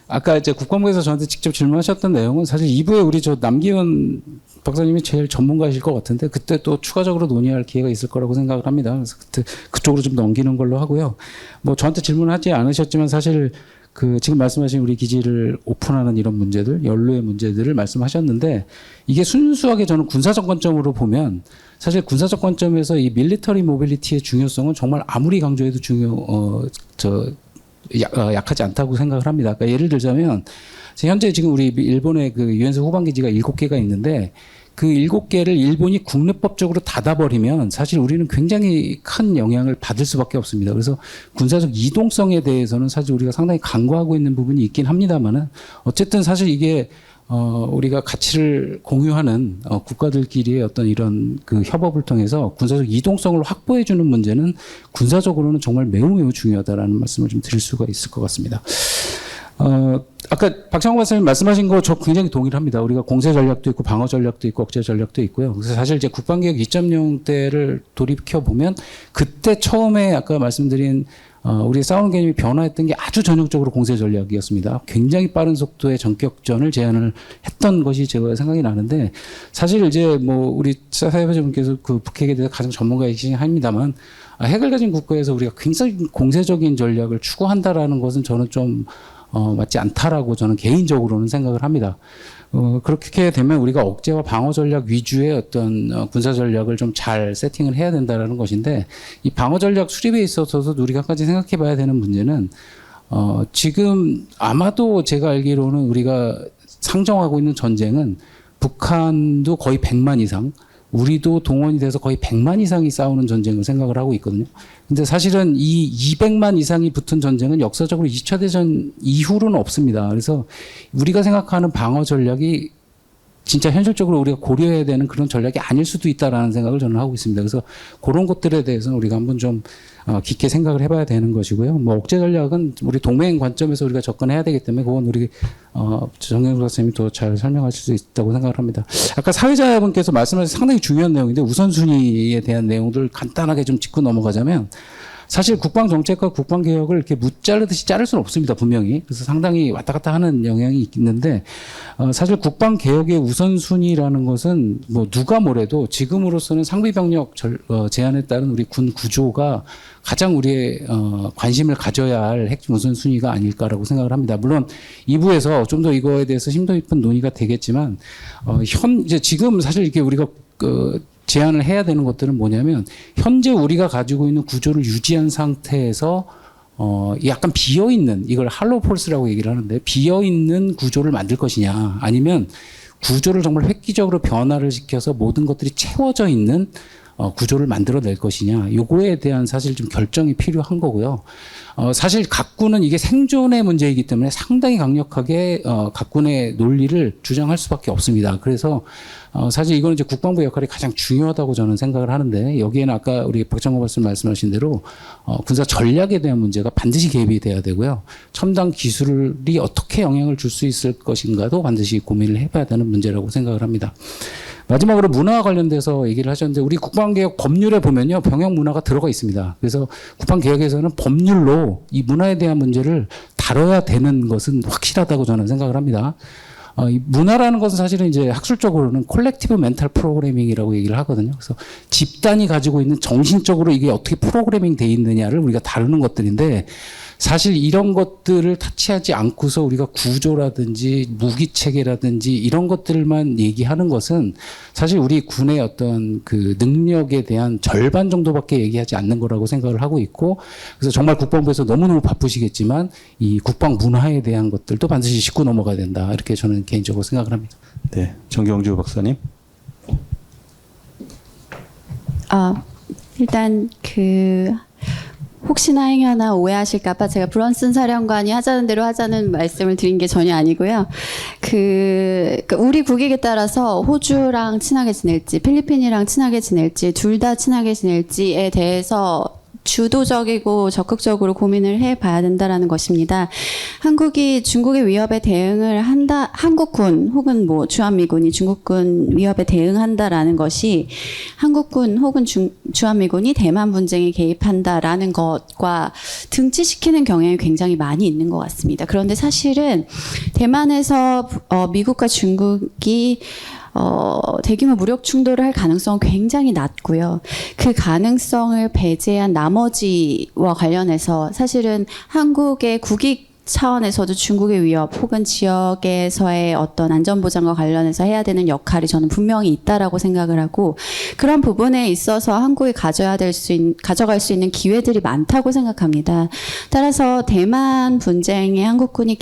아까 이제 국방부에서 저한테 직접 질문하셨던 내용은 사실 2부에 우리 남기현 박사님이 제일 전문가이실 것 같은데 그때 또 추가적으로 논의할 기회가 있을 거라고 생각을 합니다. 그래서 그때 그쪽으로 좀 넘기는 걸로 하고요. 뭐 저한테 질문하지 않으셨지만 사실 지금 말씀하신 우리 기지를 오픈하는 이런 문제들, 연루의 문제들을 말씀하셨는데 이게 순수하게 저는 군사적 관점으로 보면 사실 군사적 관점에서 이 밀리터리 모빌리티의 중요성은 정말 아무리 강조해도 약하지 않다고 생각을 합니다. 그러니까 예를 들자면 현재 지금 우리 일본의 그 유엔선 후방 기지가 7개가 있는데 그 7개를 일본이 국내법적으로 닫아버리면 사실 우리는 굉장히 큰 영향을 받을 수밖에 없습니다. 그래서 군사적 이동성에 대해서는 사실 우리가 상당히 강구하고 있는 부분이 있긴 합니다만은 어쨌든 사실 이게 우리가 가치를 공유하는 국가들끼리의 어떤 이런 그 협업을 통해서 군사적 이동성을 확보해주는 문제는 군사적으로는 정말 매우 중요하다라는 말씀을 좀 드릴 수가 있을 것 같습니다. 아까 박창호 박사님 말씀하신 거 저 굉장히 동의를 합니다. 우리가 공세 전략도 있고 방어 전략도 있고 억제 전략도 있고요. 그래서 사실 이제 국방개혁 2.0 때를 돌이켜 보면 그때 처음에 아까 말씀드린 우리 싸우는 개념이 변화했던 게 아주 전형적으로 공세 전략이었습니다. 굉장히 빠른 속도의 전격전을 제안을 했던 것이 제가 생각이 나는데 사실 이제 뭐 우리 사회자분께서 그 북핵에 대해서 가장 전문가이긴 합니다만 핵을 가진 국가에서 우리가 굉장히 공세적인 전략을 추구한다라는 것은 저는 좀 맞지 않다라고 저는 개인적으로는 생각을 합니다. 그렇게 되면 우리가 억제와 방어 전략 위주의 어떤 군사 전략을 좀 잘 세팅을 해야 된다라는 것인데 이 방어 전략 수립에 있어서도 우리가 한 가지 생각해 봐야 되는 문제는 지금 아마도 제가 알기로는 우리가 상정하고 있는 전쟁은 북한도 거의 100만 이상 우리도 동원이 돼서 거의 100만 이상이 싸우는 전쟁을 생각을 하고 있거든요. 근데 사실은 이 200만 이상이 붙은 전쟁은 역사적으로 2차 대전 이후로는 없습니다. 그래서 우리가 생각하는 방어 전략이 진짜 현실적으로 우리가 고려해야 되는 그런 전략이 아닐 수도 있다라는 생각을 저는 하고 있습니다. 그래서 그런 것들에 대해서는 우리가 한번 좀 깊게 생각을 해봐야 되는 것이고요. 뭐 억제 전략은 우리 동맹 관점에서 우리가 접근해야 되기 때문에 그건 우리 정경수 박사님이 더 잘 설명하실 수 있다고 생각을 합니다. 아까 사회자분께서 말씀하신 상당히 중요한 내용인데 우선순위에 대한 내용들을 간단하게 좀 짚고 넘어가자면 사실 국방정책과 국방개혁을 이렇게 무자르듯이 자를 수는 없습니다. 분명히. 그래서 상당히 왔다 갔다 하는 영향이 있는데 사실 국방개혁의 우선순위라는 것은 뭐 누가 뭐래도 지금으로서는 상비병력 제한에 따른 우리 군 구조가 가장 우리의 관심을 가져야 할 핵심 우선순위가 아닐까라고 생각을 합니다. 물론 2부에서 좀 더 이거에 대해서 심도 깊은 논의가 되겠지만 이제 지금 사실 이렇게 우리가 제안을 해야 되는 것들은 뭐냐면 현재 우리가 가지고 있는 구조를 유지한 상태에서 약간 비어있는 이걸 할로우 폴스라고 얘기를 하는데 비어있는 구조를 만들 것이냐 아니면 구조를 정말 획기적으로 변화를 시켜서 모든 것들이 채워져 있는 구조를 만들어낼 것이냐 요거에 대한 사실 좀 결정이 필요한 거고요. 사실 각군은 이게 생존의 문제이기 때문에 상당히 강력하게 각군의 논리를 주장할 수밖에 없습니다. 그래서 사실 이거는 이제 국방부 역할이 가장 중요하다고 저는 생각을 하는데 여기에는 아까 우리 박정호 박사님 말씀하신 대로 군사 전략에 대한 문제가 반드시 개입이 돼야 되고요. 첨단 기술이 어떻게 영향을 줄 수 있을 것인가도 반드시 고민을 해봐야 되는 문제라고 생각을 합니다. 마지막으로 문화와 관련돼서 얘기를 하셨는데 우리 국방개혁 법률에 보면요. 병역 문화가 들어가 있습니다. 그래서 국방개혁에서는 법률로 이 문화에 대한 문제를 다뤄야 되는 것은 확실하다고 저는 생각을 합니다. 이 문화라는 것은 사실은 이제 학술적으로는 콜렉티브 멘탈 프로그래밍이라고 얘기를 하거든요. 그래서 집단이 가지고 있는 정신적으로 이게 어떻게 프로그래밍 돼 있느냐를 우리가 다루는 것들인데 사실 이런 것들을 타치하지 않고서 우리가 구조라든지 무기 체계라든지 이런 것들만 얘기하는 것은 사실 우리 군의 어떤 그 능력에 대한 절반 정도밖에 얘기하지 않는 거라고 생각을 하고 있고 그래서 정말 국방부에서 너무너무 바쁘시겠지만 이 국방 문화에 대한 것들도 반드시 짚고 넘어가야 된다. 이렇게 저는 개인적으로 생각을 합니다. 네, 정경주 박사님. 일단 혹시나 행여나 오해하실까봐 제가 브런슨 사령관이 하자는 대로 하자는 말씀을 드린 게 전혀 아니고요. 우리 국익에 따라서 호주랑 친하게 지낼지, 필리핀이랑 친하게 지낼지, 둘 다 친하게 지낼지에 대해서 주도적이고 적극적으로 고민을 해봐야 된다라는 것입니다. 한국이 중국의 위협에 대응을 한국군 혹은 뭐 주한미군이 중국군 위협에 대응한다라는 것이 한국군 혹은 주한미군이 대만 분쟁에 개입한다라는 것과 등치시키는 경향이 굉장히 많이 있는 것 같습니다. 그런데 사실은 대만에서 미국과 중국이 대규모 무력 충돌을 할 가능성은 굉장히 낮고요. 그 가능성을 배제한 나머지와 관련해서 사실은 한국의 국익 차원에서도 중국의 위협 혹은 지역에서의 어떤 안전보장과 관련해서 해야 되는 역할이 저는 분명히 있다라고 생각을 하고 그런 부분에 있어서 한국이 가져갈 수 있는 기회들이 많다고 생각합니다. 따라서 대만 분쟁에 한국군이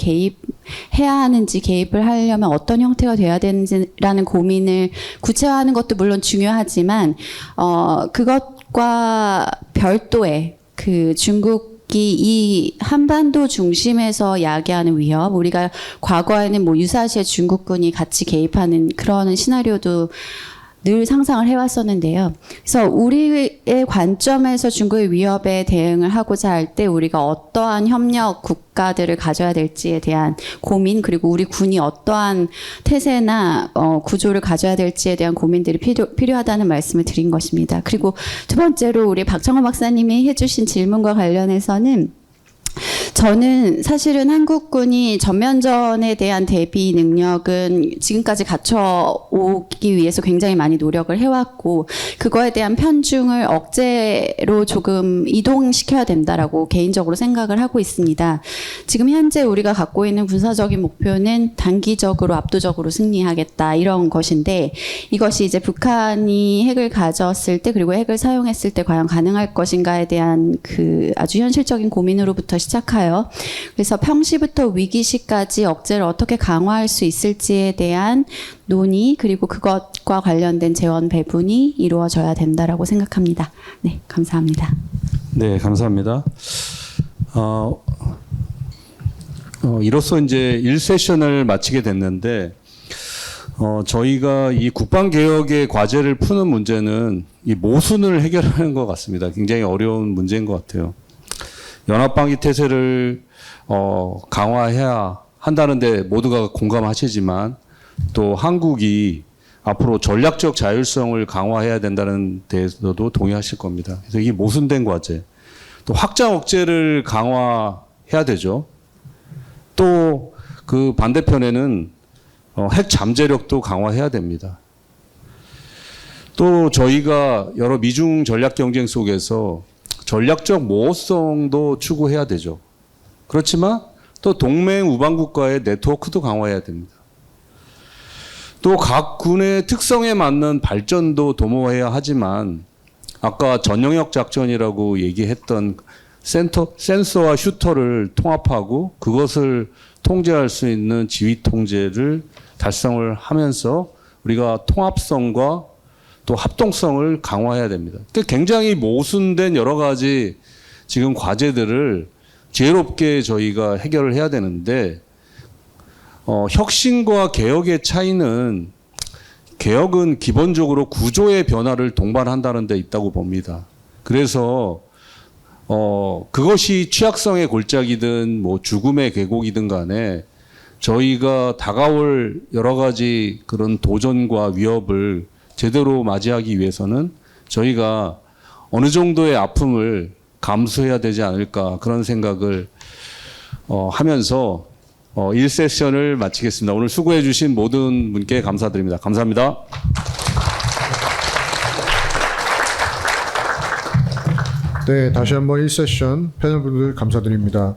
해야 하는지, 개입을 하려면 어떤 형태가 돼야 되는지라는 고민을 구체화하는 것도 물론 중요하지만 그것과 별도의 그 중국이 이 한반도 중심에서 야기하는 위협, 우리가 과거에는 뭐 유사시에 중국군이 같이 개입하는 그런 시나리오도 늘 상상을 해왔었는데요. 그래서 우리의 관점에서 중국의 위협에 대응을 하고자 할 때 우리가 어떠한 협력 국가들을 가져야 될지에 대한 고민, 그리고 우리 군이 어떠한 태세나 구조를 가져야 될지에 대한 고민들이 필요하다는 말씀을 드린 것입니다. 그리고 두 번째로 우리 박정호 박사님이 해주신 질문과 관련해서는 저는 사실은 한국군이 전면전에 대한 대비 능력은 지금까지 갖춰오기 위해서 굉장히 많이 노력을 해왔고 그거에 대한 편중을 억제로 조금 이동시켜야 된다라고 개인적으로 생각을 하고 있습니다. 지금 현재 우리가 갖고 있는 군사적인 목표는 단기적으로 압도적으로 승리하겠다 이런 것인데 이것이 이제 북한이 핵을 가졌을 때 그리고 핵을 사용했을 때 과연 가능할 것인가에 대한 그 아주 현실적인 고민으로부터 시작하여 그래서 평시부터 위기시까지 억제를 어떻게 강화할 수 있을지에 대한 논의 그리고 그것과 관련된 재원 배분이 이루어져야 된다라고 생각합니다. 네, 감사합니다. 네, 감사합니다. 이로써 이제 1세션을 마치게 됐는데 저희가 이 국방개혁의 과제를 푸는 문제는 이 모순을 해결하는 것 같습니다. 굉장히 어려운 문제인 것 같아요. 연합방위 태세를 강화해야 한다는데 모두가 공감하시지만 또 한국이 앞으로 전략적 자율성을 강화해야 된다는 데에서도 동의하실 겁니다. 그래서 이게 모순된 과제. 또 확장 억제를 강화해야 되죠. 또 그 반대편에는 핵 잠재력도 강화해야 됩니다. 또 저희가 여러 미중 전략 경쟁 속에서 전략적 모호성도 추구해야 되죠. 그렇지만 또 동맹 우방국가의 네트워크도 강화해야 됩니다. 또 각 군의 특성에 맞는 발전도 도모해야 하지만 아까 전영역 작전이라고 얘기했던 센서와 슈터를 통합하고 그것을 통제할 수 있는 지휘 통제를 달성을 하면서 우리가 통합성과 또 합동성을 강화해야 됩니다. 굉장히 모순된 여러 가지 지금 과제들을 지혜롭게 저희가 해결을 해야 되는데 혁신과 개혁의 차이는 개혁은 기본적으로 구조의 변화를 동반한다는 데 있다고 봅니다. 그래서 그것이 취약성의 골짜기든 뭐 죽음의 계곡이든 간에 저희가 다가올 여러 가지 그런 도전과 위협을 제대로 맞이하기 위해서는 저희가 어느 정도의 아픔을 감수해야 되지 않을까 그런 생각을 하면서 1세션을 마치겠습니다. 오늘 수고해 주신 모든 분께 감사드립니다. 감사합니다. 네, 다시 한번 1세션 패널분들 감사드립니다.